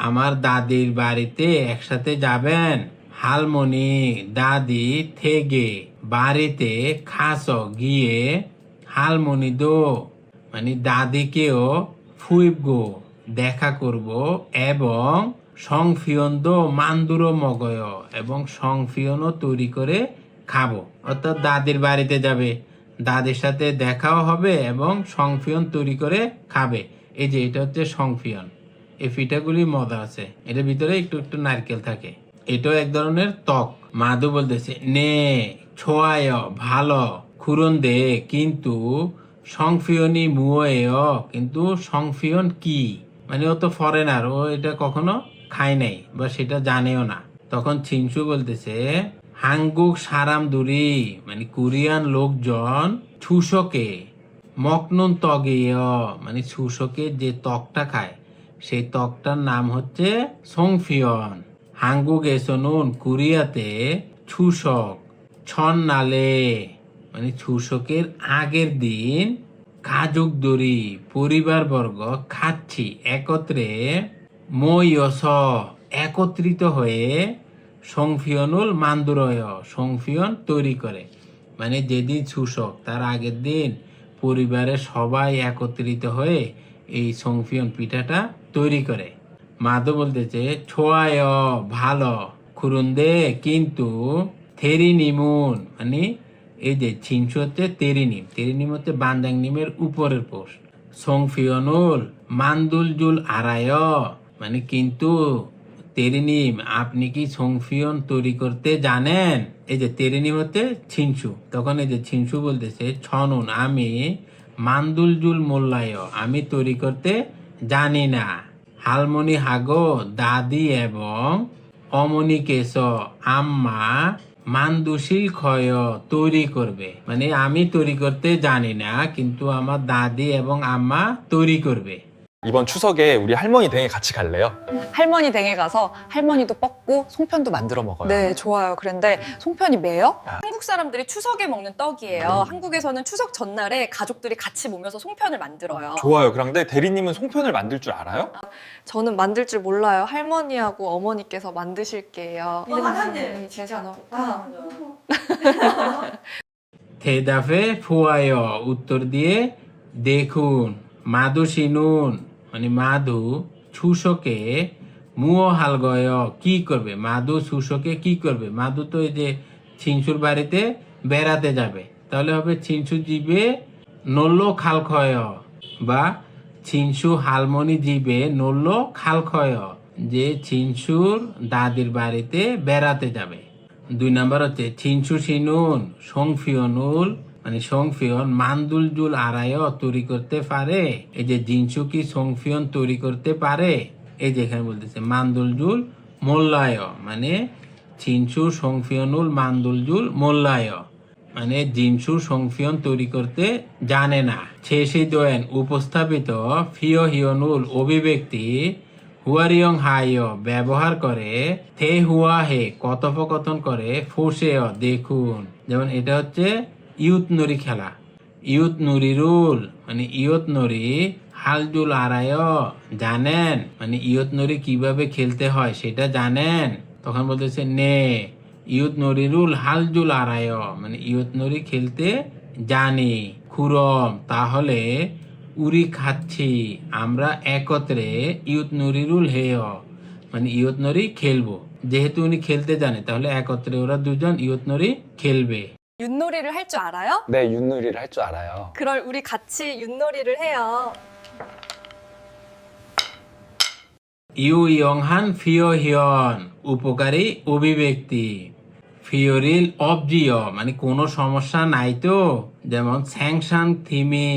আমার দাদির বাড়িতে একসাথে যাবেন। হালমনি দাদি থেকে বাড়িতে খাস গিয়ে হালমনি দো মানে দাদিকেও ফুইব দেখা করব এবং সংফিয়ন্দ মান্দুরো মগয় এবং সংফিয়নও তৈরি করে খাবো। অর্থাৎ দাদির বাড়িতে যাবে, দাদির সাথে দেখাও হবে এবং সংফিয়ন তৈরি করে খাবে। এই যে এটা হচ্ছে সংফিয়ন। এই পিঠাগুলি মজা আছে, এটার ভিতরে একটু একটু নারকেল থাকে। এটাও এক ধরনের ত্বক। মাদু বলতেছে নে ছোয়ায় ভালো খুরন দে কিন্তু সংফিয়নি মুয়ে কিন্তু সংফিয়ন কি মানে ও তো ফরেনার, ও এটা কখনো খায় নাই বা সেটা জানেও না। তখন ছিনসু বলতেছে হাঙ্গুক সারাম দুরি মানে কোরিয়ান লোকজন ছুসকে মকনুন তগেয় মানে ছুসকে যে ত্বকটা খায় সেই ত্বকটার নাম হচ্ছে সংফিয়ন। হাঙ্গুক এসনুন কোরিয়াতে ছুসক ছন নালে মানে ছুসকের আগের দিন কাজুক দড়ি পরিবারবর্গ খাচ্ছি একত্রে ময়স একত্রিত হয়ে সংফিয়নুল মান্দুরয় সংফিয়ন তৈরি করে। মানে যেদিন ছুসক তার আগের দিন পরিবারের সবাই একত্রিত হয়ে এই সংফিয়ন পিঠাটা তৈরি করে। মাদু বলতেছে ছোয়ায় ভালো খুরুন দে কিন্তু থেরি নিমুন মানে এই যে ছিনসু হচ্ছে তেরিনিম। তেরিনিম হচ্ছে বান্দাং নিমের উপরের পোস্ট। সংফিয়নুল মান্দুল জুল আড়ায় মানে কিন্তু তেরিনিম আপনি কি সংফিয়ন তৈরি করতে জানেন? এই যে তেরিনিম হচ্ছে ছিনসু। তখন এই যে ছিনসু বলতেছে ছনুন আমি মান্দুল জুল মোল্লায় আমি তৈরি করতে জানি না। হালমনি হাগো দাদি এবং অমনি কেশ আম্মা মান্দুশীল ক্ষয় তৈরি করবে মানে আমি তৈরি করতে জানি না কিন্তু আমার দাদি এবং আম্মা তৈরি করবে। 이번 추석에 우리 할머니 댁에 같이 갈래요? 할머니 댁에 가서 할머니도 뻗고 송편도 만들어 먹어요. 네, 좋아요. 그런데 송편이 매요? 한국 사람들이 추석에 먹는 떡이에요. 한국에서는 추석 전날에 가족들이 같이 모여서 송편을 만들어요. 좋아요. 그런데 대리님은 송편을 만들 줄 알아요? 저는 만들 줄 몰라요. 할머니하고 어머니께서 만드실게요. 제가 대답에 좋아요 উত্তর দিয়ে দেখুন। মাদু শিনুন মানে মাদু ছুসকে মুও হালগয় কি করবে? মাদু ছুসকে কি করবে? মাদু তো এই যে ছিনসুর বাড়িতে বেড়াতে যাবে, তাহলে হবে ছিনসু জিবে নল্লো খালখয় বা ছিনসু হালমনি জিবে নল্লো খালখয় যে ছিনসুর দাদির বাড়িতে বেড়াতে যাবে। 2 নাম্বার হচ্ছে ছিনসু শিনুন সংফিয়নুল মানে সংফিয়ন মান্দুল জুল আড়ায় তৈরি করতে পারে। এই যে জিনসু কি সংফিয়ন তৈরি করতে পারে? এই যে এখানে বলতেছে মান্দুল জুল মোল্লায় মানে জিনসু সংফিয়নুল মান্দুল জুল মোল্লায় মানে জিনসু সংফিয়ন তৈরি করতে জানে না। শেষে দোয়েন উপস্থাপিত ফিও হিয়নুল অভিব্যক্তি হুয়ারিয়ং হাইয় ব্যবহার করে থে হুয়া হে কথোপকথন করে ফোসেয় দেখুন। যেমন এটা হচ্ছে ইউথ নরি খেলা। ইউথ নরি রুল মানে ইয়ত নরি হালজুল আড়ায় জানেন মানে ইয়ত নরি কিভাবে খেলতে হয় সেটা জানেন। তখন বলতেছে নে ইয়ত নরি রুল হালজুল আড়ায় মানে ইয়ত নরি খেলতে জানি। খুরম তাহলে উরি খাচ্ছি আমরা একত্রে ইয়ত নরিরুল হেয় মানে ইয়ত নরি খেলবো। যেহেতু উনি খেলতে জানে তাহলে একত্রে ওরা দুজন ইয়ত নরি খেলবে। 윷놀이를 할 줄 알아요? 네, 윷놀이를 할 줄 알아요. 그럼 우리 같이 윷놀이를 해요. ইউয়ংহান ফিওহিয়ন উপকারী অভিব্যক্তি ফিওরিল অবজিও মানে কোনো সমস্যা নাই তো, যেমন স্যাংশন থিমে,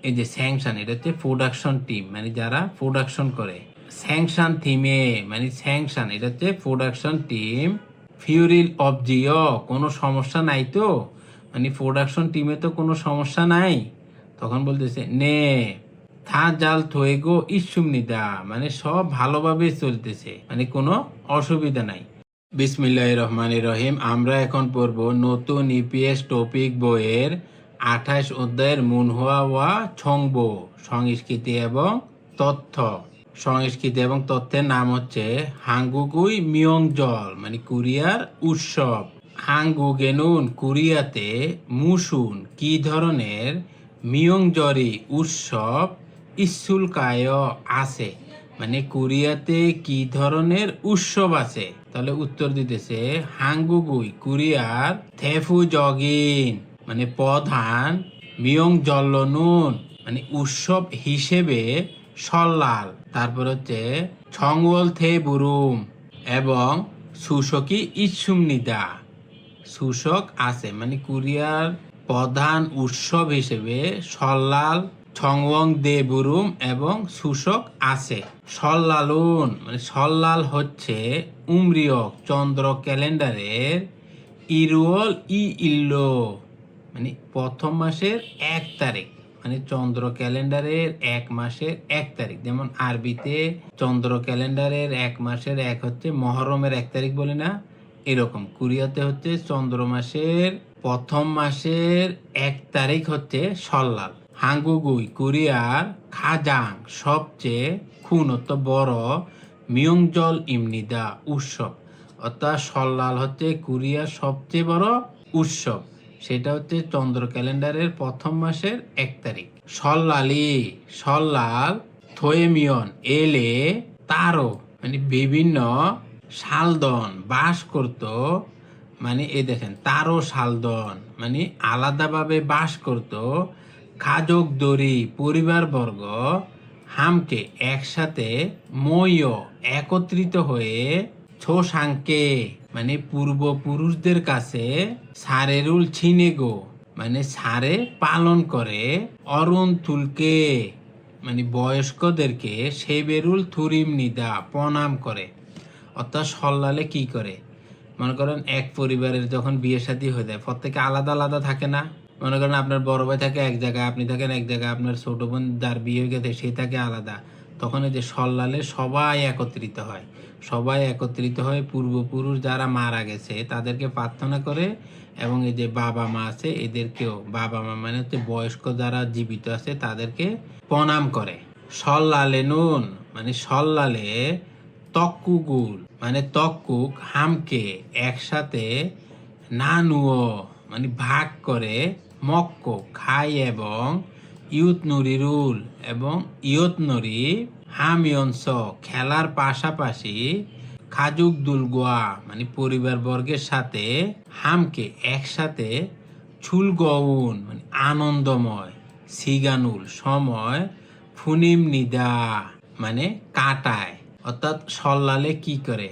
এই যে স্যাংশন এটা হচ্ছে প্রোডাকশন টিম মানে যারা প্রোডাকশন করে, স্যাংশন থিমে মানে স্যাংশন এটা হচ্ছে প্রোডাকশন টিম, ফিওরিল অবজিও কোনো সমস্যা নাই তো মানে প্রোডাকশন টিমে তো কোনো সমস্যা নাই, তখন বলতেছে নে থা জাল থয়েগো ইসুমনিদা মানে সব ভালোভাবে চলতেছে মানে কোনো অসুবিধা নাই। বিসমিল্লাহির রহমানির রহিম। আমরা এখন পড়ব নতুন ইপিএস টপিক বইয়ের 28 অধ্যায়ের মুনহুয়া ওয়া ছংবো সংস্কৃতি এবং তথ্য। সংস্কৃতি এবং তথ্যের নাম হচ্ছে হাঙ্গুগুই মিয়ংজল মানে কোরিয়ার উৎসব। হাঙ্গুগেনুন কোরিয়াতে মুসুন কি ধরনের মিয়ংজরি উৎসব ইসুলকায় আছে মানে কোরিয়াতে কি ধরনের উৎসব আছে, তাহলে উত্তর দিতেছে হাঙ্গুগুই কোরিয়ার থেফু জগিন মানে প্রধান, মিয়ংজল্লনুন মানে উৎসব হিসেবে সল্লাল, তারপর হচ্ছে ছংওল থে বুরুম এবং সুশকি ইসুমনিদা সুশক আছে মানে কোরিয়ার প্রধান উৎসব হিসেবে সল্লাল, ছংওং দে বুরুম এবং সুশক আছে। সল্লালুন মানে সল্লাল হচ্ছে উমরিয়ক চন্দ্র ক্যালেন্ডারের ইরুয়ল ই ইল্লো মানে প্রথম মাসের 1 তারিখ মানে চন্দ্র ক্যালেন্ডারের 1 মাসের 1 তারিখ, যেমন আরবিতে চন্দ্র ক্যালেন্ডারের 1 মাসের 1 হচ্ছে মহরমের 1 তারিখ বলে না, এরকম কোরিয়াতে হচ্ছে চন্দ্র মাসের প্রথম মাসের 1 তারিখ হচ্ছে সল্লাল। হাঙ্গুগুই কোরিয়ার খাজাং সবচেয়ে খুনত বড় মিয়ংজল ইমনিদা উৎসব, অর্থাৎ সল্লাল হচ্ছে কোরিয়ার সবচেয়ে বড় উৎসব, সেটা হচ্ছে চন্দ্র ক্যালেন্ডারের প্রথম মাসের 1 তারিখ। সল্লালি সল্লাল থোয়েমিয়ন এলে তারও মানে বিভিন্ন শালদন বাস করত মানে এই দেখেন তারও শালদন মানে আলাদাভাবে বাস করত, খাজক দড়ি পরিবারবর্গ হামকে একসাথে ময় একত্রিত হয়ে ছোসাংকে মানে পূর্বপুরুষদের কাছে সারেরুল ছিনেগো মানে সারে পালন করে, অরুণ তুলকে মানে বয়স্কদেরকে সেবেরুল থুরিম নিদা প্রণাম করে। অর্থাৎ সল্লালে কি করে, মনে করেন এক পরিবারের যখন বিয়ে শাদী হয়ে যায় প্রত্যেকে আলাদা আলাদা থাকে না, মনে করেন আপনার বড় ভাই থাকে এক জায়গায়, আপনি থাকেন এক জায়গায়, আপনার ছোট বোন যার বিয়ে হয়ে গেছে সে থাকে আলাদা, তখন এই যে সল্লালে সবাই একত্রিত হয়, সবাই একত্রিত হয়ে পূর্বপুরুষ যারা মারা গেছে তাদেরকে প্রার্থনা করে এবং এই যে বাবা মা আছে এদেরকেও, বাবা মা মানে হচ্ছে বয়স্ক যারা জীবিত আছে তাদেরকে প্রণাম করে। সল্লালে নুন মানে সল্লালে তক্কুগুল মানে তক্কুক হামকে একসাথে নানুও মানে ভাগ করে, মক্ক খাই এবং ইউতনুরিরুল এবং ইয়তনরি হামিয়ংস খেলার পাশাপাশি খাজুক দুলগোয়া মানে পরিবারবর্গের সাথে হামকে একসাথে ছুলগউন মানে আনন্দময়, সিগানুল সময়, ফুনিম নিদা মানে কাটায়। অর্থাৎ সল্লালে কি করে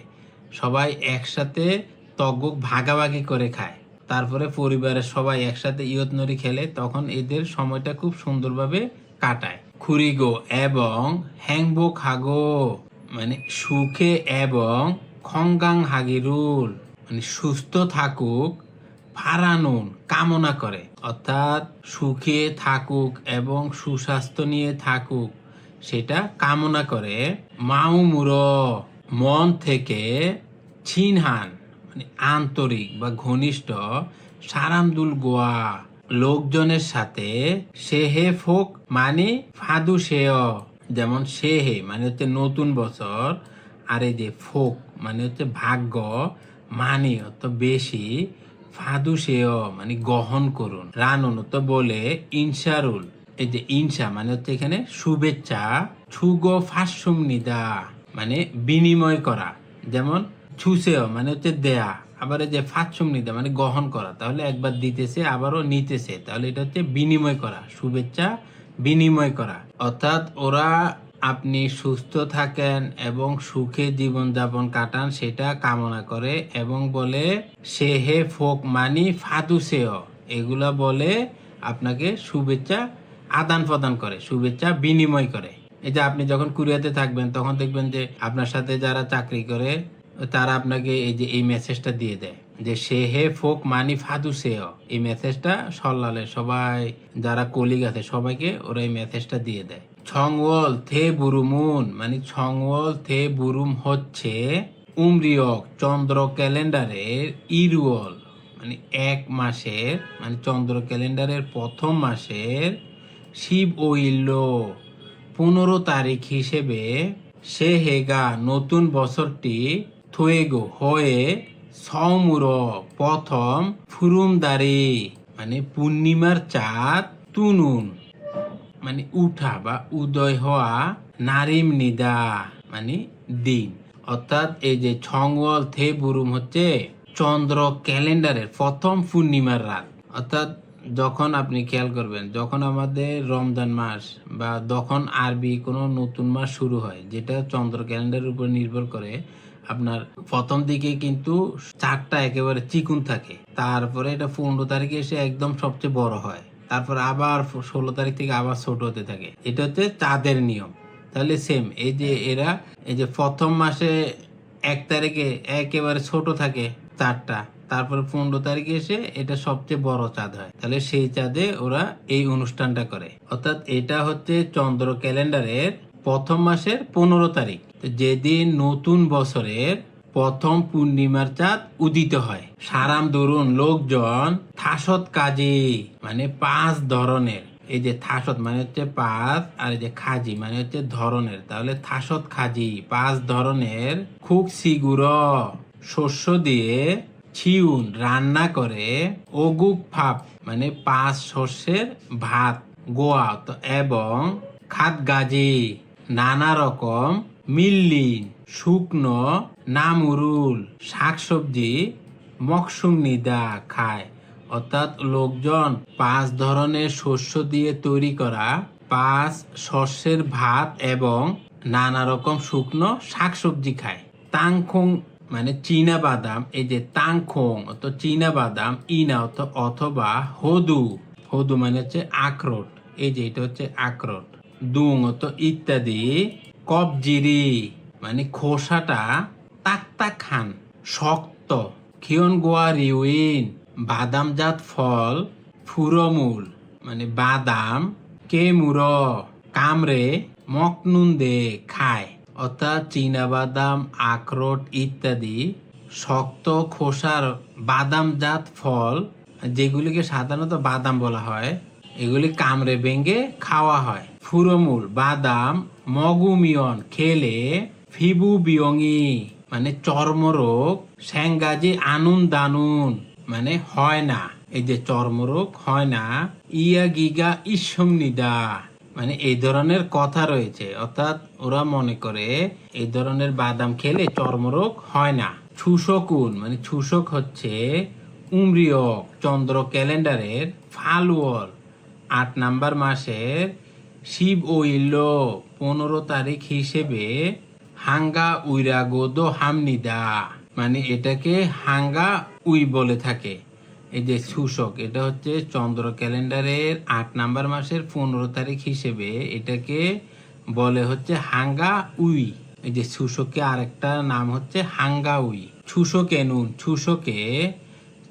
সবাই একসাথে তগুক ভাগাভাগি করে খায়, তারপরে পরিবারের সবাই একসাথে ইয়তনরি খেলে, তখন এদের সময়টা খুব সুন্দরভাবে কাটায়। খুরিগো এবং হ্যাংবো খাগো মানে সুখে এবং খঙ্গাং হাগিরুল মানে সুস্থ থাকুক, ফারানুন কামনা করে, অর্থাৎ সুখে থাকুক এবং সুস্বাস্থ্য নিয়ে থাকুক সেটা কামনা করে। মাউমুরো মন থেকে, ছিনহান মানে আন্তরিক বা ঘনিষ্ঠ, সারামদুল গোয়া লোকজনের সাথে, সেহে ফোক মানে ফাদু সেয় যেমন সেহে মানে হচ্ছে নতুন বছর, আর এই যে ফোক মানে হচ্ছে ভাগ্য, মানে অত বেশি, ফাদু সেয় মানে গ্রহণ করুন, রানুন তো বলে ইনসারুল এই যে ইনসা মানে হচ্ছে এখানে শুভেচ্ছা, ছুগো ফাঁসুম নিদা মানে বিনিময় করা, যেমন ছুসেও মানে হচ্ছে দেয়া, আবার এই যে ফাচ্ছুম নিদা মানে গ্রহণ করা, তাহলে একবার দিতেছে আবারও নিতেছে, তাহলে এটা হচ্ছে বিনিময় করা, শুভেচ্ছা বিনিময় করা। অর্থাৎ ওরা আপনি সুস্থ থাকেন এবং সুখে জীবনযাপন কাটান সেটা কামনা করে এবং বলে সে হে ফোক মানি ফাদুসেয়, এগুলা বলে আপনাকে শুভেচ্ছা আদান প্রদান করে, শুভেচ্ছা বিনিময় করে। এই যে আপনি যখন কোরিয়াতে থাকবেন তখন দেখবেন যে আপনার সাথে যারা চাকরি করে তারা আপনাকে এই যে এই মেসেজটা দিয়ে দেয় যে সে হে ফোক মানি ফাদুসেয়। এই মেসেজটা সল্লালে সবাই যারা কলিগ আছে সবাইকে ওরা এই মেসেজটা দিয়ে দেয়। ছংওয়াল থে বুরুমুন মানে ছংওয়াল থে বুরুম হচ্ছে উমরিয়ক চন্দ্র ক্যালেন্ডারের ইরুয়াল মানে এক মাসের মানে চন্দ্র ক্যালেন্ডারের প্রথম মাসের শিব ও ইল্লো 15 তারিখ হিসেবে সে হেগা নতুন বছরটি থুয়েগো হয়ে সৌমুর প্রথম ফুরুমদারি মানে পূর্ণিমার চাঁদ তুনুন মানে উঠা বা উদয় হওয়া নারিম নিদা মানে দিন। অর্থাৎ এই যে ছংওয়াল থে বুরুম হচ্ছে চন্দ্র ক্যালেন্ডারের প্রথম পূর্ণিমার রাত। অর্থাৎ যখন আপনি খেয়াল করবেন যখন আমাদের রমজান মাস বা যখন আরবি কোনো নতুন মাস শুরু হয় যেটা চন্দ্র ক্যালেন্ডারের উপর নির্ভর করে, আপনার প্রথম দিকে কিন্তু চারটা একেবারে চিকুন থাকে, তারপরে এটা 15 তারিখে এসে একদম সবচেয়ে বড় হয়, তারপর আবার 16 তারিখ থেকে আবার ছোট হতে থাকে। এটা হচ্ছে চাঁদের নিয়ম। তাহলে সেম এই যে এরা এই যে প্রথম মাসে 1 তারিখে একেবারে ছোট থাকে চাঁদটা, তারপরে 15 তারিখে এসে এটা সবচেয়ে বড় চাঁদ হয়, তাহলে সেই চাঁদে ওরা এই অনুষ্ঠানটা করে। অর্থাৎ এটা হচ্ছে চন্দ্র ক্যালেন্ডারের প্রথম মাসের 15 তারিখ, যেদিন নতুন বছরের প্রথম পূর্ণিমার চাঁদ উদিত হয়। সারাম দরুন লোকজন থাসত কাজী মানে 5 ধরনের, এই যে থাসত মানে হচ্ছে 5 আর এই যে খাজি মানে হচ্ছে ধরনের, তাহলে থাসত খাজি 5 ধরনের খুব সিগুর শস্য দিয়ে ছিউন রান্না করে ওগুক ফাপ মানে 5 শস্যের ভাত গোয়া এবং খাত গাজি নানা রকম মিল্লিন শুকনো নামুরুল শাকসবজি মকসুম নিদা খায়। অর্থাৎ লোকজন 5 ধরনের শস্য দিয়ে তৈরি করা 5 শস্যের ভাত এবং নানা রকম শুকনো শাকসবজি খায়। তাংখং মানে চীনা বাদাম, এই যে তাংখং অত চীনা বাদাম, ইনা অথবা হদু, হদু মানে হচ্ছে আখরোট, এই যে এটা হচ্ছে আখরোট, দুং অত ইত্যাদি কবজিরি মানে খোসাটা তাক খান শক্ত, খিয়ন গোয়া রিউইন বাদামজাত ফল, ফুরমূল মানে বাদাম, কেমুর কামড়ে মকনুন দে খায়। অর্থাৎ চীনা বাদাম আখরোট ইত্যাদি শক্ত খোসার বাদামজাত ফল যেগুলিকে সাধারণত বাদাম বলা হয়, এগুলি কামড়ে ভেঙে খাওয়া হয়। ফুরমূল বাদাম মগুমিয়ন খেলে ফিবু বিয়ঙি মানে চর্মরোগ, স্যাঙ্গাজি আনুন দানুন মানে হয় না, এই যে চর্মরোগ হয় না, ইয়া গিগা ইসম নিদা মানে এই ধরনের কথা রয়েছে। অর্থাৎ ওরা মনে করে এই ধরনের বাদাম খেলে চর্মরোগ হয় না। ছুশকুন মানে ছুশক হচ্ছে উমরিয়ক চন্দ্র ক্যালেন্ডারের ফালওয়াল 8 নাম্বার মাসের শিব ও ইল্লো 15 তারিখ হিসেবে হাঙ্গা উইরা গোদো হামনিদা মানে এটাকে হাঙ্গা উই বলে থাকে। এই যে ছুশক এটা হচ্ছে চন্দ্র ক্যালেন্ডারের 8 নাম্বার মাসের 15 তারিখ হিসেবে এটাকে বলে হচ্ছে হাঙ্গা উই। এই যে ছুশকে আরেকটা নাম হচ্ছে হাঙ্গা উই। ছুশকে নুন ছুশকে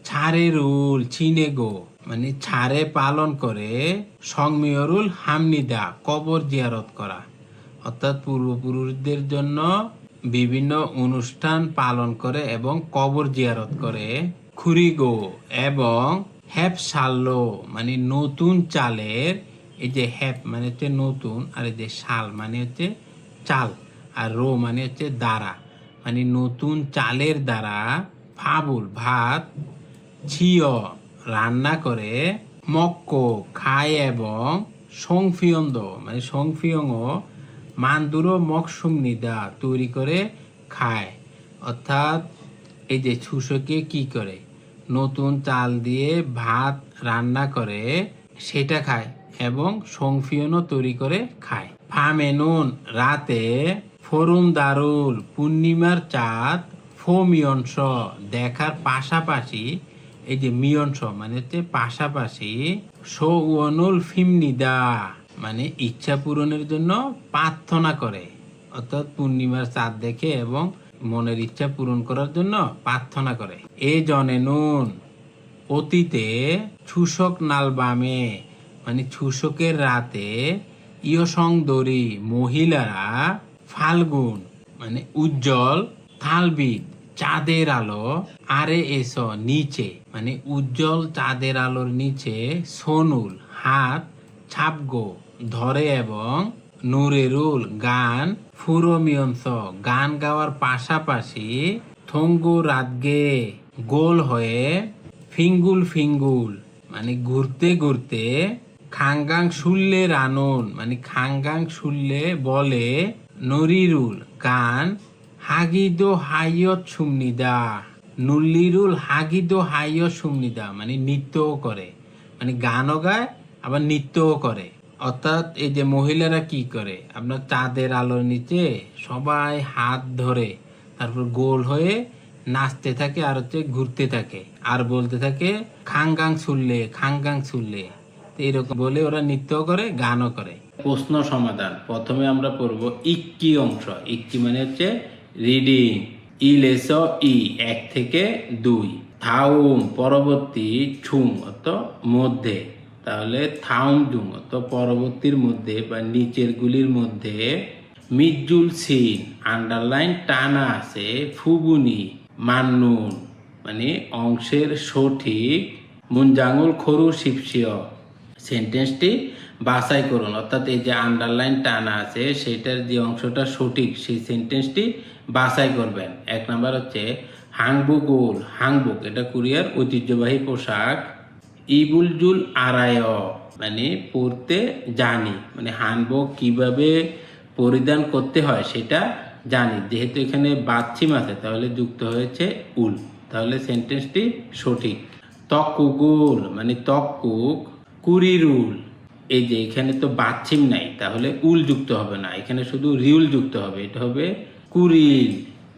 ছাড়ে রুল চিনেগো মানে ছাড়ে পালন করে, সংমিয়রুল হামনিদা কবর জিয়ারত করা। অর্থাৎ পূর্বপুরুষদের জন্য বিভিন্ন অনুষ্ঠান পালন করে এবং কবর জিয়ারত করে। খুরিগো এবং হ্যাপ সাল্লো মানে নতুন চালের, এই যে হ্যাপ মানে হচ্ছে নতুন আর এই যে শাল মানে হচ্ছে চাল আর রো মানে হচ্ছে দ্বারা মানে নতুন চালের দ্বারা ফাবুল ভাত ছিয় রান্না করে, মক্কো খায় এবং সংফিয়ন্দ মানে সংফিয়ংও মানদুরো মকসুম নিদা তৈরি করে খায়। অর্থাৎ এই যে চুষকে কি করে, নতুন চাল দিয়ে ভাত রান্না করে সেটা খায় এবং সংফিয়নও তৈরি করে খায়। ফামেনুন রাতে, ফরুম দারুল পূর্ণিমার চাঁদ, ফো মিয়ংস দেখার পাশাপাশি, এই যে মিয়ংস মানে হচ্ছে পাশাপাশি, সো ওয়নুল ফিমনিদা মানে ইচ্ছা পূরণের জন্য প্রার্থনা করে, অর্থাৎ পূর্ণিমার চাঁদ দেখে এবং মনের ইচ্ছা পূরণ করার জন্য প্রার্থনা করে। এ জনে নুন অতীতে, ছুসক নালবামে মানে ছুসকের রাতে, ইয়সং দরি মহিলারা, ফাল্গুন মানে উজ্জ্বল, থালবিদ চাঁদের আলো, আরে এস নিচে মানে উজ্জ্বল চাঁদের আলোর নিচে, সোনুল হাত, ছাপগো ধরে এবং নুরেরুল গান, ফুরোমিয়ংস গান গাওয়ার পাশাপাশি, থঙ্গু রাতগে গোল হয়ে, ফিঙ্গুল ফিঙ্গুল মানে ঘুরতে ঘুরতে, খাঙ্গাং শুললে রানুন মানে খাঙ্গাং শুললে বলে, নরিরুল গান, হাগিদো হাইয়ত সুমনিদা নুল্লিরুল হাগিদো হাইয়ত সুমনিদা মানে নৃত্যও করে, মানে গানও গায় আবার নৃত্যও করে। অর্থাৎ এই যে মহিলারা কি করে, আপনার চাঁদের আলোর নিচে সবাই হাত ধরে তারপর গোল হয়ে নাচতে থাকে আর হচ্ছে ঘুরতে থাকে আর বলতে থাকে খাঙ্গাং ছুললে খাঙ্গাং ছুললে, তো এরকম বলে ওরা নৃত্য করে গানও করে। প্রশ্ন সমাধান, প্রথমে আমরা পড়ব ইক্কি অংশ। ইক্কি মানে হচ্ছে রিডিং, ইলেস ই 1 থেকে 2, থাউম পরবর্তী, ছুম অত মধ্যে, তাহলে থাউম দুং অত পরবর্তীর মধ্যে বা নিচের গুলির মধ্যে, মিজুল সিন আন্ডারলাইন টানা আছে, ফুগুনি মান্নুন মানে অংশের সঠিক, মুনজাঙ্গুল খরু শিপসিয় সেন্টেন্সটি বাছাই করুন। অর্থাৎ এই যে আন্ডারলাইন টানা আছে সেটার যে অংশটা সঠিক সেই সেন্টেন্সটি বাছাই করবেন। 1 নাম্বার হচ্ছে হাংবুগুল, হাংবুক এটা কোরিয়ার ঐতিহ্যবাহী পোশাক, ইবুলজুল আরায় মানে পরতে জানি, মানে হানবক কিভাবে পরিধান করতে হয় সেটা জানি, যেহেতু এখানে বাচ্চিম আছে তাহলে যুক্ত হয়েছে উল, তাহলে সেন্টেন্সটি সঠিক। তকুগুল মানে তকুক, কুরিরুল এই যে এখানে তো বাচ্চিম নাই তাহলে উল যুক্ত হবে না, এখানে শুধু রিউল যুক্ত হবে, এটা হবে কুরিল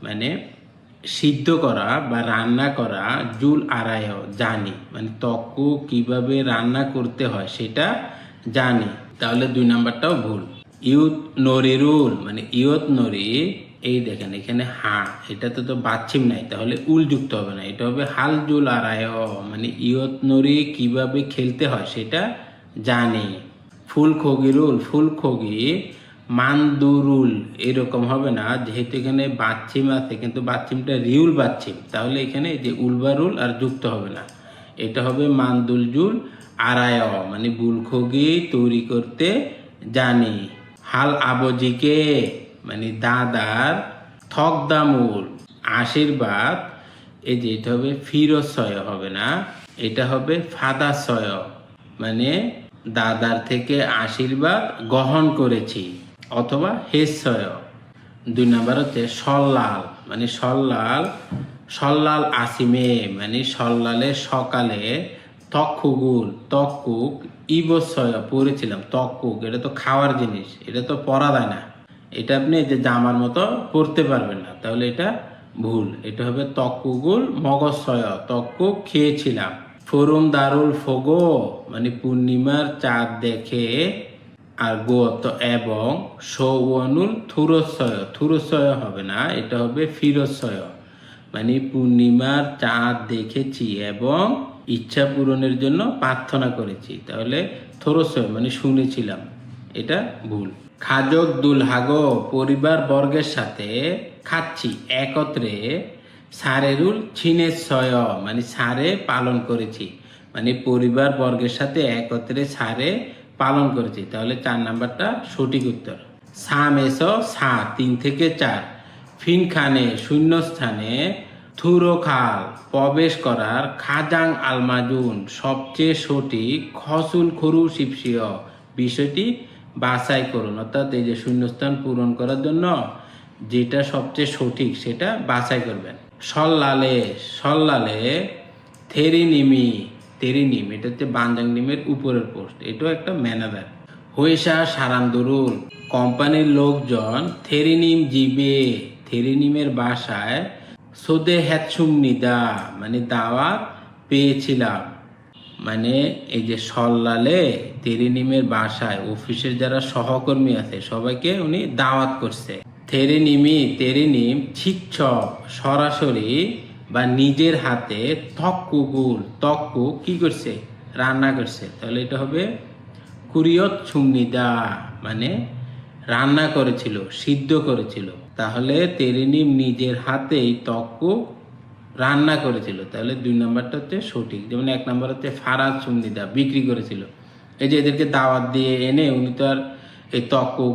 মানে সিদ্ধ করা বা রান্না করা, জুল আরায় জানি মানে তকু কিভাবে রান্না করতে হয় সেটা জানি, তাহলে 2 নাম্বারটাও ভুল। ইউত নরিরুল মানে ইয়ত নরি, এই দেখেন এখানে হা এটা তো বাচ্চিম নাই তাহলে উল যুক্ত হবে না, এটা হবে হাল জুল আরায় মানে ইয়ত নরি কিভাবে খেলতে হয় সেটা জানি। ফুল খগিরুল ফুল খগি, মানদুরুল এরকম হবে না, যেহেতু এখানে বাচ্চিম আছে কিন্তু বাচ্চিমটা রিউল বাচ্চিম, তাহলে এখানে যে উলবারুল আর যুক্ত হবে না, এটা হবে মানদুলজুল আরায় মানে বুলখগি তৈরি করতে জানি। হাল আবজিকে মানে দাদার, থকদামুল আশীর্বাদ, এই যে এটা হবে ফিরোসয় হবে না, এটা হবে ফাদাসয় মানে দাদার থেকে আশীর্বাদ গ্রহণ করেছি অথবা হেসয়। 2 নাম্বার হচ্ছে সল্লাল মানে সল্লাল, সল্লাল আসিমে মানে সল্লালের সকালে, তক্ষুগুল তক্ষুক, ইবসয় পরেছিলাম, তক্ষুক এটা তো খাওয়ার জিনিস, এটা তো পরা যায় না, এটা আপনি যে জামার মতো পরতে পারবেন না, তাহলে এটা ভুল, এটা হবে তক্ষুগুল মগজসয় তক্ষুক খেয়েছিলাম। ফরুম দারুল ফোগো মানে পূর্ণিমার চাঁদ দেখে, আর গো তো এবং, সৌনুল থুরসয়, থুরসয় হবে না, এটা হবে ফিরসয় মানে পূর্ণিমার চাঁদ দেখেছি এবং ইচ্ছা পূরণের জন্য প্রার্থনা করেছি, তাহলে থোরসয় মানে শুনেছিলাম, এটা ভুল। খাজক দুলহাগো পরিবার বর্গের সাথে খাচ্ছি একত্রে, সারেরুল ছিনেশ্বয় মানে সারে পালন করেছি, মানে পরিবার বর্গের সাথে একত্রে সারে পালন করেছি, তাহলে 4 নাম্বারটা সঠিক উত্তর। সামেস সা 3 থেকে 4, ফিনখানে শূন্যস্থানে, থুরোখাল প্রবেশ করার, খাজাং আলমাজুন সবচেয়ে সঠিক, খসুল খরু শিপসিয় বিষয়টি বাছাই করুন। অর্থাৎ এই যে শূন্যস্থান পূরণ করার জন্য যেটা সবচেয়ে সঠিক সেটা বাছাই করবেন। সল্লালে সল্লালে থেরিনিমি তেরিনিম, এটা হচ্ছে বানজাং নিমের উপরের পোস্ট, এটাও একটা ম্যানেজার। হইসা সারান্দুরুল, কোম্পানির লোকজন থেরিনিম জিবে থেরিনিমের বাসায় সোদে হ্যাতসুমনিদা মানে দাওয়াত পেয়েছিলাম। মানে এই যে সল্লালে তেরিনিমের বাসায় অফিসের যারা সহকর্মী আছে সবাইকে উনি দাওয়াত করছে। তেরিনিম শিক্ষক সরাসরি বা নিজের হাতে তক্কু কি করছে, রান্না করছে। তাহলে এটা হবে কুরিয়ত সুমনিদা মানে রান্না করেছিল, সিদ্ধ করেছিল। তাহলে তেরিনিম নিজের হাতেই তক্কু রান্না করেছিল। তাহলে 2 নাম্বারটা হচ্ছে সঠিক। যেমন 1 নাম্বার হচ্ছে ফারাজ সুমনিদা বিক্রি করেছিল। এই যে এদেরকে দাওয়াত দিয়ে এনে উনি তো আর এই তক্কু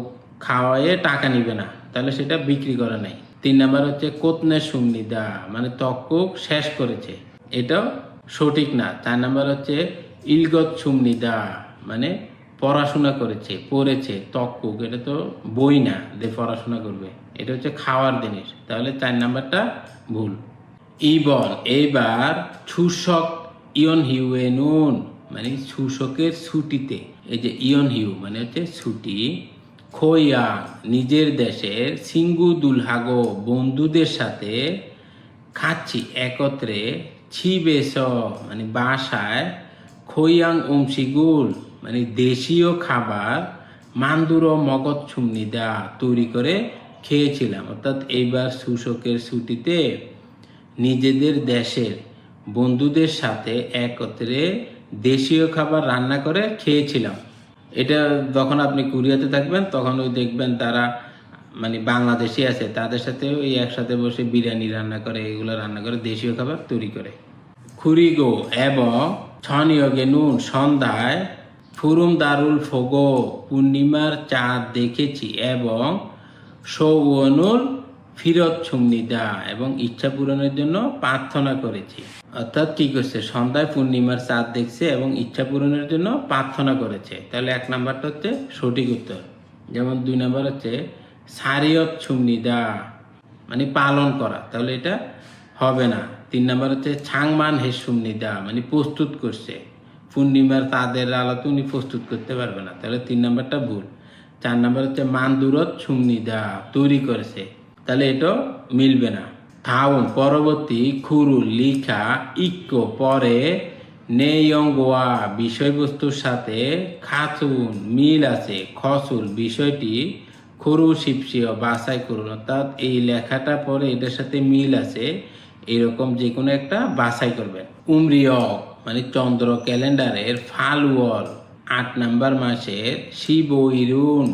খাওয়াইয়ে টাকা নিবে না, তাহলে সেটা বিক্রি করে নাই। 3 নাম্বার হচ্ছে কোতনে সুমনিদা মানে তক্কু শেষ করেছে, এটাও সঠিক না। 4 নাম্বার হচ্ছে ইলগত সুমনিদা মানে পড়াশোনা করেছে, পড়েছে। তক্কু এটা তো বই না যে পড়াশোনা করবে, এটা হচ্ছে খাওয়ার জিনিস। তাহলে 4 নাম্বারটা ভুল। ইবন এইবার ছুসক ইয়ন হিউয়েনুন মানে ছুসকের ছুটিতে, এই যে ইয়ন হিউ মানে হচ্ছে ছুটি, খোয়া নিজের দেশের, সিঙ্গু দুলহাগো বন্ধুদের সাথে, খাচ্ছি একত্রে, ছিবেস মানে বাসায়, খৈয়াং ওমসিগুল মানে দেশীয় খাবার, মান্দুর মগজ ছুমনিদা তৈরি করে খেয়েছিলাম। অর্থাৎ এইবার ছুসকের ছুটিতে নিজেদের দেশের বন্ধুদের সাথে একত্রে দেশীয় খাবার রান্না করে খেয়েছিলাম। এটা যখন আপনি কোরিয়াতে থাকবেন তখন ওই দেখবেন তারা মানে বাংলাদেশি আছে তাদের সাথে ওই একসাথে বসে বিরিয়ানি রান্না করে, এগুলো রান্না করে দেশীয় খাবার তৈরি করে। খুরিগো এবং ছনিয়গে নুন সন্ধ্যায়, ফুরুম দারুল ফোগো পূর্ণিমার চাঁদ দেখেছি এবং সৌনুল ফিরত সুমনিদা এবং ইচ্ছা পূরণের জন্য প্রার্থনা করেছি। অর্থাৎ কি করছে, সন্ধ্যায় পূর্ণিমার চাঁদ দেখছে এবং ইচ্ছা পূরণের জন্য প্রার্থনা করেছে। তাহলে 1 নাম্বারটা হচ্ছে সঠিক উত্তর। যেমন 2 নাম্বার হচ্ছে সারিয়ত সুমনিদা মানে পালন করা, তাহলে এটা হবে না। 3 নাম্বার হচ্ছে ছাংমান হে সুমনিদা মানে প্রস্তুত করছে, পূর্ণিমার চাঁদের আলোতে উনি প্রস্তুত করতে পারবে না, তাহলে 3 নাম্বারটা ভুল। 4 নাম্বার হচ্ছে মান্দুরত সুমনিদা তৈরি করেছে, তাহলে এটাও মিলবে না। থাউন পরবর্তী খুরু লিখা ইক্কো পরে নেয়ঙ্গোয়া বিষয়বস্তুর সাথে খাচুন মিল আছে, খসুল বিষয়টি খরু শিপসিও বাছাই করুন। অর্থাৎ এই লেখাটা পরে এটার সাথে মিল আছে এরকম যে কোনো একটা বাছাই করবেন। উমরিয়ক মানে চন্দ্র ক্যালেন্ডারের ফালওয়াল 8 নাম্বার মাসের শিবইরুন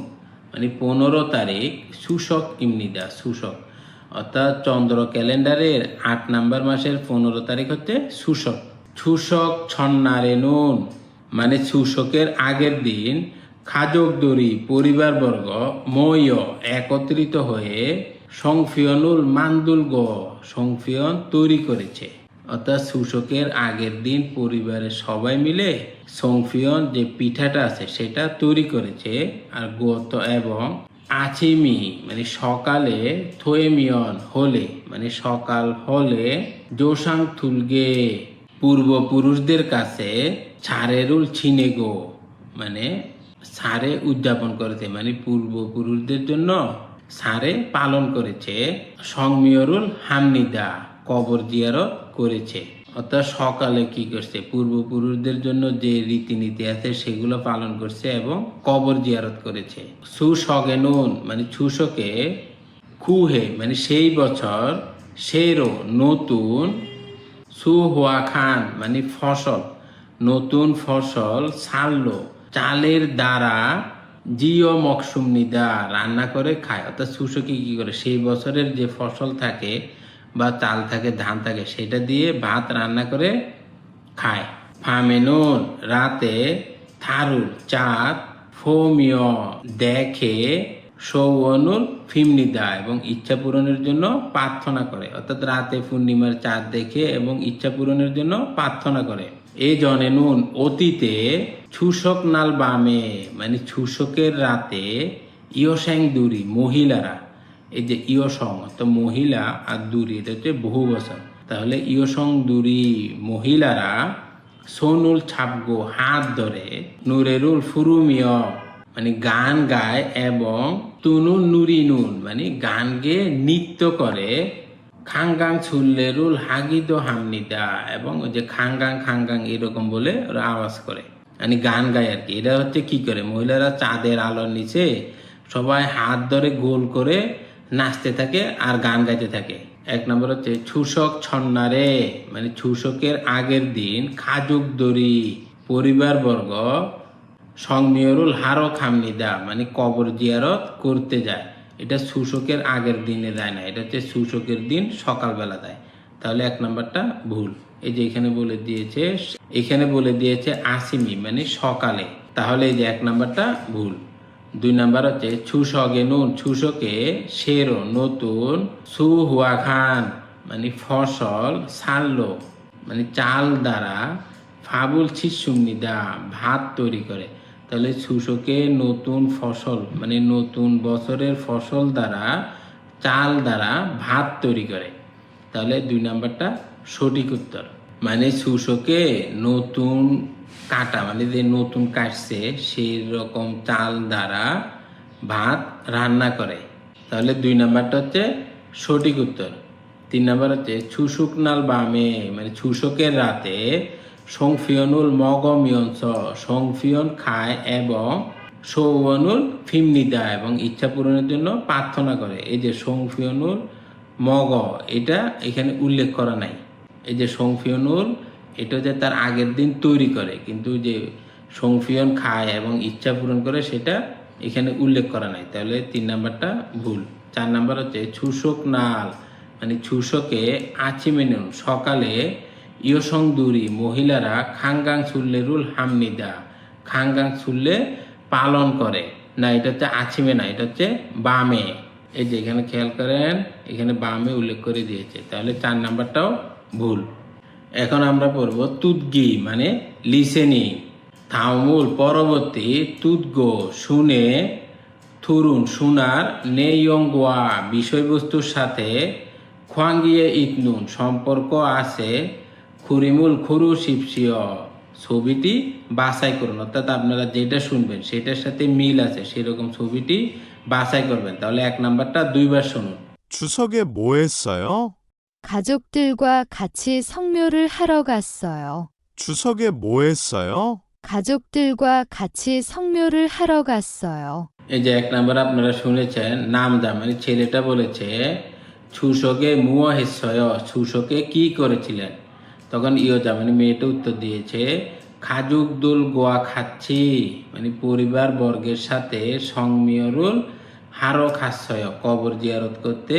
মানে 15 তারিখ, সুশক ইমনিদা সুশক, অর্থাৎ চন্দ্র ক্যালেন্ডারের 8 নাম্বার মাসের 15 তারিখ হচ্ছে সুশক। ছুশক ছন্নারেনুন মানে ছুশকের আগের দিন, খাজক দড়ি পরিবারবর্গ মই একত্রিত হয়ে সংফিয়নুল মান্দুল গ সংফিয়ন তৈরি করেছে। অর্থাৎ ছুশকের আগের দিন পরিবারের সবাই মিলে সংফিয়ন যে পিঠাটা আছে সেটা তৈরি করেছে। আর গত এবং আছিমি মানে সকালে, থোয়েমিয়ন হলে মানে সকাল হলে, জোসাং থুলগে পূর্বপুরুষদের কাছে, ছাড়েরুল ছিনেগো মানে সারে উদযাপন করেছে মানে পূর্বপুরুষদের জন্য সারে পালন করেছে। সংমিয়রুল হামনিদা কবর জিয়ারত করেছে। অর্থাৎ সকালে কি করছে, পূর্বপুরুষদের জন্য যে রীতিনীতি আছে সেগুলো পালন করছে এবং কবর জিয়ারত করেছে। সুসগেনুন মানে ছুসকে, খুহে মানে সেই বছর, সেরো নতুন, সুহুয়া খান মানে ফসল, নতুন ফসল, সাল্লো চালের দ্বারা, জিও মকসুমনিদা রান্না করে খায়। অর্থাৎ সুসকি কি করে, সেই বছরের যে ফসল থাকে বা চাল থাকে, ধান থাকে, সেটা দিয়ে ভাত রান্না করে খায়। ফামেনুন রাতে, থারুল চাঁদ, ফোমিয় দেখে, সৌনুল ফিমনিদা এবং ইচ্ছা পূরণের জন্য প্রার্থনা করে। অর্থাৎ রাতে পূর্ণিমার চাঁদ দেখে এবং ইচ্ছা পূরণের জন্য প্রার্থনা করে। এই জনেনুন অতীতে, ছুসক নাল বামে মানে ছুসকের রাতে, ইয়স্যাং দুরি মহিলারা, এই যে ইয়সং তো মহিলা আর দুরি এটা হচ্ছে বহু বচন। তাহলে ইয়সং দুরি মহিলারা সোনুল ছাপগো হাত ধরে নুরেরুল ফুরুমিয় মানে গান গায় এবং তুনুন নুরি নুন মানে গান গেয়ে নৃত্য করে খাঙ্গাং ছুল্লেরুল হাগিদ হামনিদা এবং ওই যে খাঙ্গাং এরকম বলে ওরা আওয়াজ করে মানে গান গায় আর কি। এটা হচ্ছে কি করে মহিলারা চাঁদের আলোর নিচে সবাই হাত ধরে গোল করে নাচতে থাকে আর গান গাইতে থাকে। এক নম্বর হচ্ছে ছুসক ছন্নারে মানে ছুসকের আগের দিন খাজুক দড়ি পরিবারবর্গ সংমিয়রুল হারো খামনিদা মানে কবর জিয়ারত করতে যায়। এটা ছুসকের আগের দিনে যায় না, এটা হচ্ছে ছুসকের দিন সকালবেলা যায়। তাহলে এক নম্বরটা ভুল। এই যে এখানে বলে দিয়েছে আসিমি মানে সকালে, তাহলে এই যে এক নম্বরটা ভুল। দুই নাম্বার হচ্ছে ছুসকে নুন ছুসকে শেরো নতুন সু হুয়া খান মানে ফসল ছাড়লো মানে চাল দ্বারা ফাবুল ছিসুমনিদা ভাত তৈরি করে। তাহলে ছুসকে নতুন ফসল মানে নতুন বছরের ফসল দ্বারা চাল দ্বারা ভাত তৈরি করে। তাহলে দুই নাম্বারটা সঠিক উত্তর। মানে ছুসকে নতুন কাটা মানে যে নতুন কাটছে সেই রকম চাল দ্বারা ভাত রান্না করে। তাহলে দুই নাম্বারটা হচ্ছে সঠিক উত্তর। তিন নাম্বার হচ্ছে ছুসুকনাল বামে মানে ছুসকের রাতে সংফিয়নুল মগমিয়ঞ্চ সংফিয়ন খায় এবং সৌবনুল ফিমনিদা এবং ইচ্ছা পূরণের জন্য প্রার্থনা করে। এই যে সংফিয়নুল মগ এটা এখানে উল্লেখ করা নাই। এই যে সংফিয়নুল এটা যে তার আগের দিন তৈরি করে, কিন্তু যে সংফিয়ন খায় এবং ইচ্ছা পূরণ করে সেটা এখানে উল্লেখ করা নাই। তাহলে তিন নাম্বারটা ভুল। চার নাম্বার হচ্ছে ছুসক নাল মানে ছুসকে আচিমেনুন সকালে ইয়সং দুরি মহিলারা খাঙ্গাং সুল্লেরুল হামনিদা খাঙ্গাং সুল্লে পালন করে। না এটা হচ্ছে আছিমে না, এটা হচ্ছে বামে। এই যে এখানে খেয়াল করেন এখানে বামে উল্লেখ করে দিয়েছে, তাহলে চার নাম্বারটাও ভুল। এখন আমরা পড়ব তুদগি মানে লিসেনিং। থামুল পরবর্তী তুদগো শুনে থুরুন শোনার নেইয়ংগোয়া বিষয়বস্তুর সাথে খোয়াঙ্গিয়ে ইতনুন সম্পর্ক আছে খুরিমুল খুরু শিবসিয় ছবিটি বাছাই করুন। অর্থাৎ আপনারা যেটা শুনবেন সেটার সাথে মিল আছে সেরকম ছবিটি বাছাই করবেন। তাহলে এক নাম্বারটা দুইবার শুনুন। 추석에 뭐 했어요? 가족들과 같이 성묘를 하러 갔어요. 추석에 뭐 했어요? 가족들과 같이 성묘를 하러 갔어요. এই যে এক নাম্বার আপনারা শুনেছেন নামদা মানে ছেলেটা বলেছে ছুসকে মুয়া হেসয় ছুসকে কি করেছিলেন, তখন ইয়োজা মানে মেয়েটা উত্তর দিয়েছে খাজুক দুল গোয়া খাচ্ছি মানে পরিবার বর্গের সাথে সংমিয়রুল হারো খাচ্ছয় কবর জিয়ারত করতে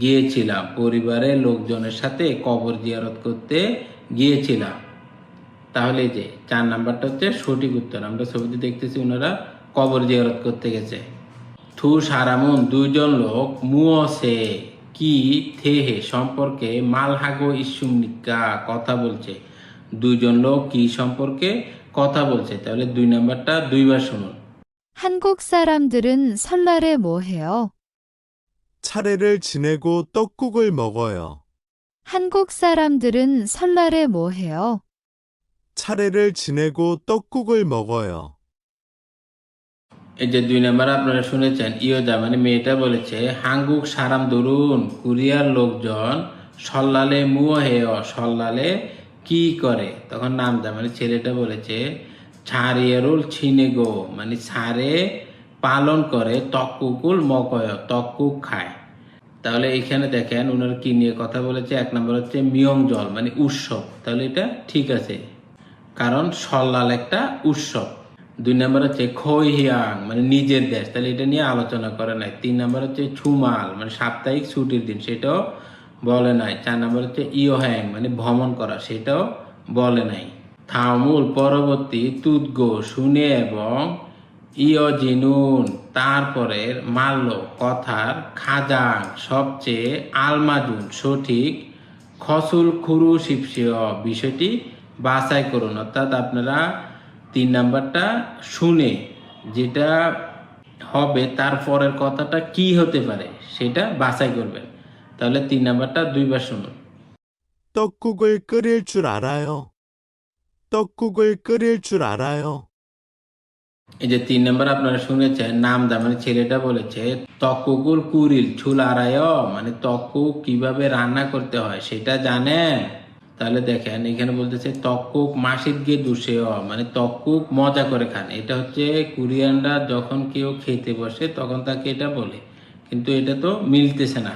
গিয়েছিলাম, পরিবারের লোকজনের সাথে কবর জিয়ারত করতে গিয়েছিলাম। তাহলে যে চার নাম্বারটা হচ্ছে সঠিক উত্তর। আমরা ছবিতে দেখতেছি ওনারা কবর জিয়ারত করতে গেছে। থু সারামুন দুইজন লোক মুয়সে কি থেহে সম্পর্কে মালহাগো ইসুমনিকা কথা বলছে। দুইজন লোক কি সম্পর্কে কথা বলছে, তাহলে দুই নাম্বারটা দুইবার শুনুন। 한국 사람들은 설날에 뭐 해요? 차례를 지내고 떡국을 먹어요. 한국 사람들은 설날에 뭐 해요? 차례를 지내고 떡국을 먹어요. এই যে দুই নাম্বার আপনারা শুনেছেন ইয়োজা মানে মেয়েটা বলেছে হাঙ্গুক সারাম দরুন কোরিয়ার লোকজন সল্লালে মুও হেয় সল্লালে কি করে, তখন নামদা মানে ছেলেটা বলেছে ছাড়িয়ারুল ছিনেগো মানে ছাড়ে পালন করে তক্কুকুল মকয় তক্কুক খায়। তাহলে এখানে দেখেন ওনার কি নিয়ে কথা বলেছে। এক নম্বর হচ্ছে মিয়ং জল মানে উৎসব, তাহলে এটা ঠিক আছে কারণ সল্লাল একটা উৎসব। দুই নম্বর হচ্ছে খৈহিয়াং মানে নিজের দেশ, তাহলে এটা নিয়ে আলোচনা করে নাই। তিন নম্বর হচ্ছে ছুমাল মানে সাপ্তাহিক ছুটির দিন, সেটাও বলে নাই। চার নম্বর হচ্ছে ইয়োহ্যাং মানে ভ্রমণ করা, সেটাও বলে নাই। থামুল পরবর্তী তুদগো শুনে এবং ইয়জিনুন তারপরে মাল্য কথার খাজাং সবচেয়ে আলমাজুন সঠিক খসুল খুরু শিবসিয় বিষয়টি বাছাই করুন। অর্থাৎ আপনারা তিন নাম্বারটা শুনে যেটা হবে তারপরের কথাটা কি হতে পারে সেটা বাছাই করবেন। তাহলে 3 নাম্বারটা দুইবার শুনুন। 떡국을 끓일 줄 알아요. 떡국을 끓일 줄 알아요. এই যে 3 নাম্বার আপনারা শুনেছেন, নামদা মানে ছেলেটা বলেছে তক্কুকুল কুরিল ছুল আড়ায়, মানে তক্কুক কিভাবে রান্না করতে হয় সেটা জানেন। তাহলে দেখেন এখানে বলতেছে তক্কুক মাসিদ গিয়ে দুষেয়, মানে তক্কুক মজা করে খান। এটা হচ্ছে কোরিয়ানরা যখন কেউ খেতে বসে তখন তাকে এটা বলে, কিন্তু এটা তো মিলতেছে না।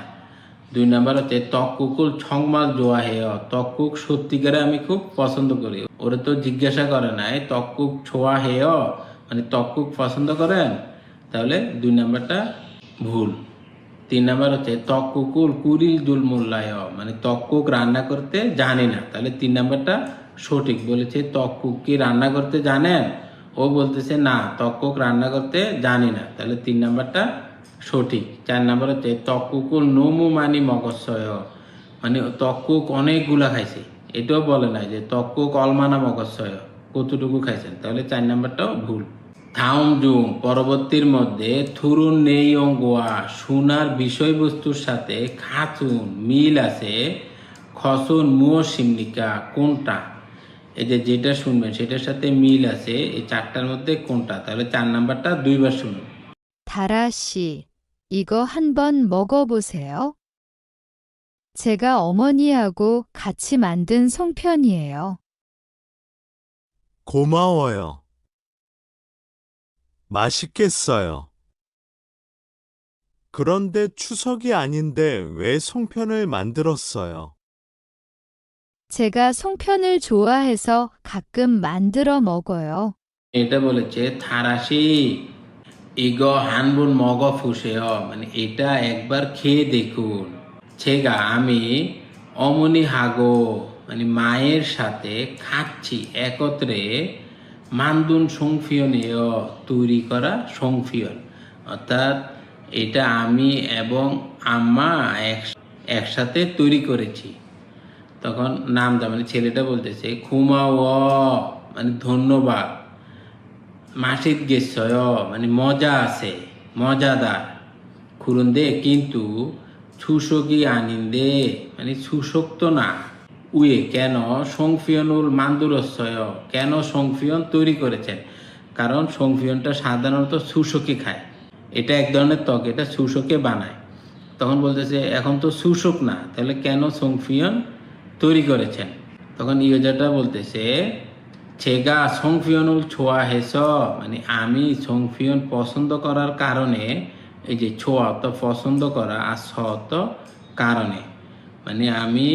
2 নাম্বার হচ্ছে তক্কুকুল ছংমাল জোয়া হেয়, তক্কুক সত্যিকারে আমি খুব পছন্দ করি। ওরা তো জিজ্ঞাসা করে নাই তক্কুক ছোয়া হেয়, মানে তক্কুক পছন্দ করেন। তাহলে 2 নাম্বারটা ভুল। 3 নাম্বার হচ্ছে তক্কুকুল কুরিল দুল মোল্লায়, মানে তক্কুক রান্না করতে জানি না। তাহলে 3 নাম্বারটা সঠিক। বলেছে তক্কুক কি রান্না করতে জানেন, ও বলতেছে না তক্কুক রান্না করতে জানি না। তাহলে 3 নাম্বারটা সঠিক। 4 নাম্বার হচ্ছে তক্কুকুল নমু মানি মগজসয়, মানে তক্কুক অনেকগুলা খাইছে। এটাও বলে নাই যে তক্কুক অলমানা মগজসয় কতটুকু খাইছেন। তাহলে 4 নাম্বারটাও ভুল। থাউমজুং পরবর্তীর মধ্যে থুরুন নেই গোয়া, শোনার বিষয়বস্তুর সাথে খাচুন মিল আছে, খসুন মুও সিমনিকা কোনটা? এই যে যেটা শুনবেন সেটার সাথে মিল আছে, এই 4টার মধ্যে কোনটা? তাহলে 4 নাম্বারটা দুইবার শুনুন। 다라 씨, 이거 한번 먹어보세요. 제가 어머니하고 같이 만든 송편이에요. 고마워요. 맛있겠어요. 그런데 추석이 아닌데 왜 송편을 만들었어요? 제가 송편을 좋아해서 가끔 만들어 먹어요. এটা বলেছে থারাসি ইগো হানবুন মগ ফুসেয়, মানে এটা একবার খেয়ে দেখুন। ছেগা আমি অমনি হাগো, মানে মায়ের সাথে খাচ্ছি একত্রে, মানদুন সংফিয়নীয় তৈরি করা সংফিয়ন, অর্থাৎ এটা আমি এবং আম্মা একসাথে তৈরি করেছি। তখন নামদা মানে ছেলেটা বলতেছে খুমাও, মানে ধন্যবাদ, মাসিদ গেছয়, মানে মজা আছে মজাদার, খুরুন্দে কিন্তু ছুসকি আনিন্দে, মানে ছুসক তো না, উয়ে কেন সংফিয়নুল মান্দুরস্বয়, কেন সংফিয়ন তৈরি করেছেন? কারণ সংফিয়নটা সাধারণত ছুসকি খায়, এটা এক ধরনের ত্বক, এটা ছুসকে বানায়। তখন বলতেছে এখন তো ছুসক না, তাহলে কেন সংফিয়ন তৈরি করেছেন? তখন ইয়োজাটা বলতেছে ছেগা সংফিয়নুল ছোয়া হেস, মানে আমি সংফিয়ন পছন্দ করার কারণে, এই যে ছোয়া তো পছন্দ করা আর স তো কারণে, মানে আমি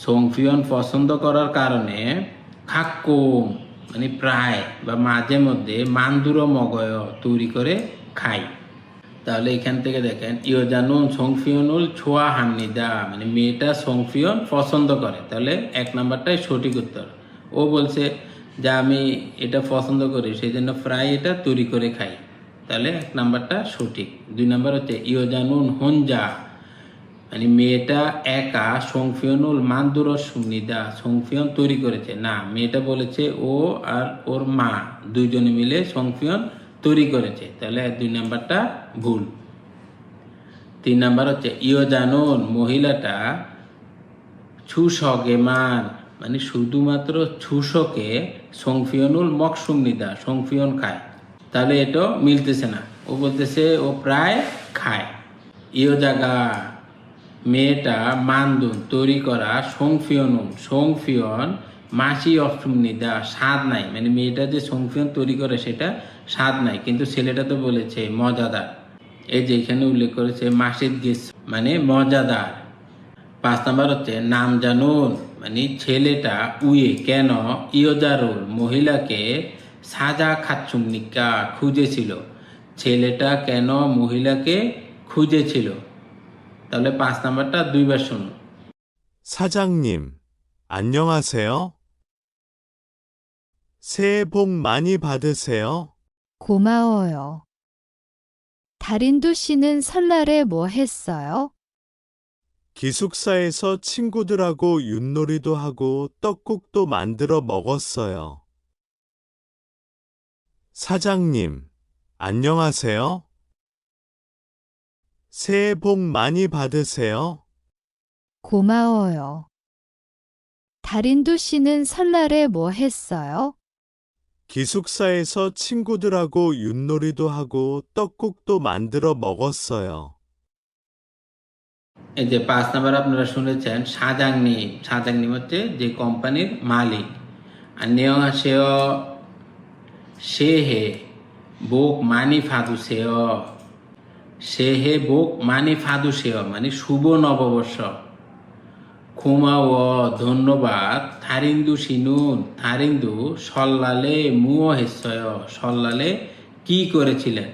সংফিয়ন পছন্দ করার কারণে খাক্কুম, মানে প্রায় বা মাঝে মধ্যে মান্দুর মগয় তৈরি করে খাই। তাহলে এখান থেকে দেখেন ইয়োজানুন সংফিয়নুল ছোয়া হামনিদা, মানে মেয়েটা সংফিয়ন পছন্দ করে। তাহলে 1 নাম্বারটাই সঠিক উত্তর। ও বলছে যে আমি এটা পছন্দ করি সেই জন্য প্রায় এটা তৈরি করে খাই। তাহলে 1 নাম্বারটা সঠিক। 2 নাম্বার হচ্ছে ইয়োজানুন হঞ্জা, মানে মেয়েটা একা সংফিয়নুল মান্দুর সুনিদা সংফিয়ন তৈরি করেছে না, মেয়েটা বলেছে ও আর ওর মা দুইজনে মিলে সংফিয়ন তৈরি করেছে। তাহলে 2 নাম্বারটা ভুল। 3 নাম্বার হচ্ছে ইয়োজানুন মহিলাটা ছুসগেমান, মানে শুধুমাত্র ছুসকে সংফিয়নুল মকসুমনিদা সংফিয়ন খায়। তাহলে এটা মিলতেছে না, ও বলতেছে ও প্রায় খায়। ইয় জায়গা মেয়েটা মানদুন তৈরি করা সংফিয়নুন সংফিয়ন মাসি অষ্টমনিদা স্বাদ নাই, মানে মেয়েটা যে সংফিয়ন তৈরি করে সেটা স্বাদ নাই, কিন্তু ছেলেটা তো বলেছে মজাদার। এই যে এখানে উল্লেখ করেছে মাসিদ গেস, মানে মজাদার। 5 নাম্বার হচ্ছে নাম জানুন, মানে ছেলেটা উয়ে কেন ইয়োজারুল মহিলাকে সাজা খাচ্ছুমনিকা খুঁজেছিল, ছেলেটা কেন মহিলাকে খুঁজেছিল? তাহলে 5 নাম্বারটা দুইবার শুনুন। 사장님, 안녕하세요. 새해 복 많이 받으세요. 고마워요. 다린두 씨는 설날에 뭐 했어요? 기숙사에서 친구들하고 윷놀이도 하고 떡국도 만들어 먹었어요. 사장님, 안녕하세요. 새해 복 많이 받으세요. 고마워요. 다린두 씨는 설날에 뭐 했어요? 기숙사에서 친구들하고 윷놀이도 하고 떡국도 만들어 먹었어요. এই যে 5 নাম্বার আপনারা শুনেছেন সাজাংনি হচ্ছে যে কোম্পানির মালিক 안녕하세요 새해 복 많이 받으세요 새해 복 많이 받으세요 মানে শুভ নববর্ষ 고마워 ধন্যবাদ 다린두 씨는 다린두 설날에 무엇 했어요 설날에 কি করেছিলেন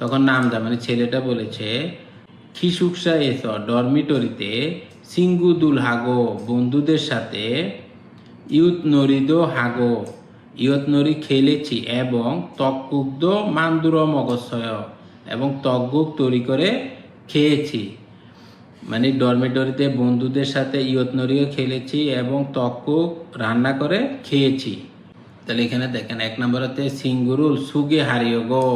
তখন নামদা মানে ছেলেটা বলেছে 기숙사에서 ডরমিটরিতে 친구들 하고 বন্ধুদের সাথে ইয়ুথ놀이도 하고 ইয়ুথ놀이 খেলেছি এবং 떡국도 만들어 먹었어요 এবং 떡국 তৈরি করে খেয়েছি মানে ডরমিটরিতে বন্ধুদের সাথে ইয়ুথ놀이ও খেলেছি এবং 떡국 রান্না করে খেয়েছি তাহলে এখানে দেখেন এক নম্বর হচ্ছে সিঙ্গুরুল সুগে হারিয়োগো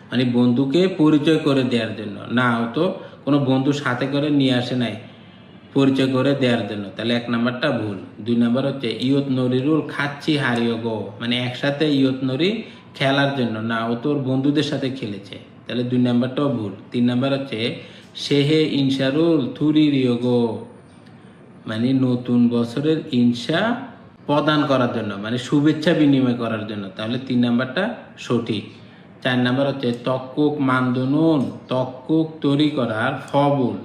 মানে বন্ধুকে পরিচয় করে দেওয়ার জন্য না হতো কোনো বন্ধু সাথে করে নিয়ে আসে নাই পরিচয় করে দেওয়ার জন্য তাহলে এক নাম্বারটা ভুল দুই নাম্বার হচ্ছে ইয়ুথনোরিরুল খাচ্ছি হারিয়োগো মানে একসাথে ইয়ুথনোরি খেলার জন্য না ও তোর বন্ধুদের সাথে খেলেছে তাহলে দুই নাম্বারটাও ভুল তিন নাম্বার হচ্ছে সেহে ইনসারুল থুরিরিয়োগো মানে নতুন বছরের ইনসা প্রদান করার জন্য মানে শুভেচ্ছা বিনিময় করার জন্য তাহলে তিন নাম্বারটা সঠিক চার নাম্বার হচ্ছে তক্কুক মান্দনুন তক্কুক তৈরি করার ফবুল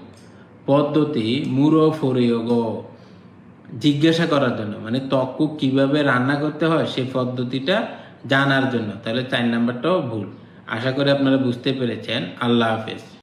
পদ্ধতি মুরো ফরিয়োগ জিজ্ঞাসা করার জন্য মানে তক্কুক কিভাবে রান্না করতে হয় সেই পদ্ধতিটা জানার জন্য তাহলে চার নাম্বারটাও ভুল আশা করি আপনারা বুঝতে পেরেছেন আল্লাহ হাফেজ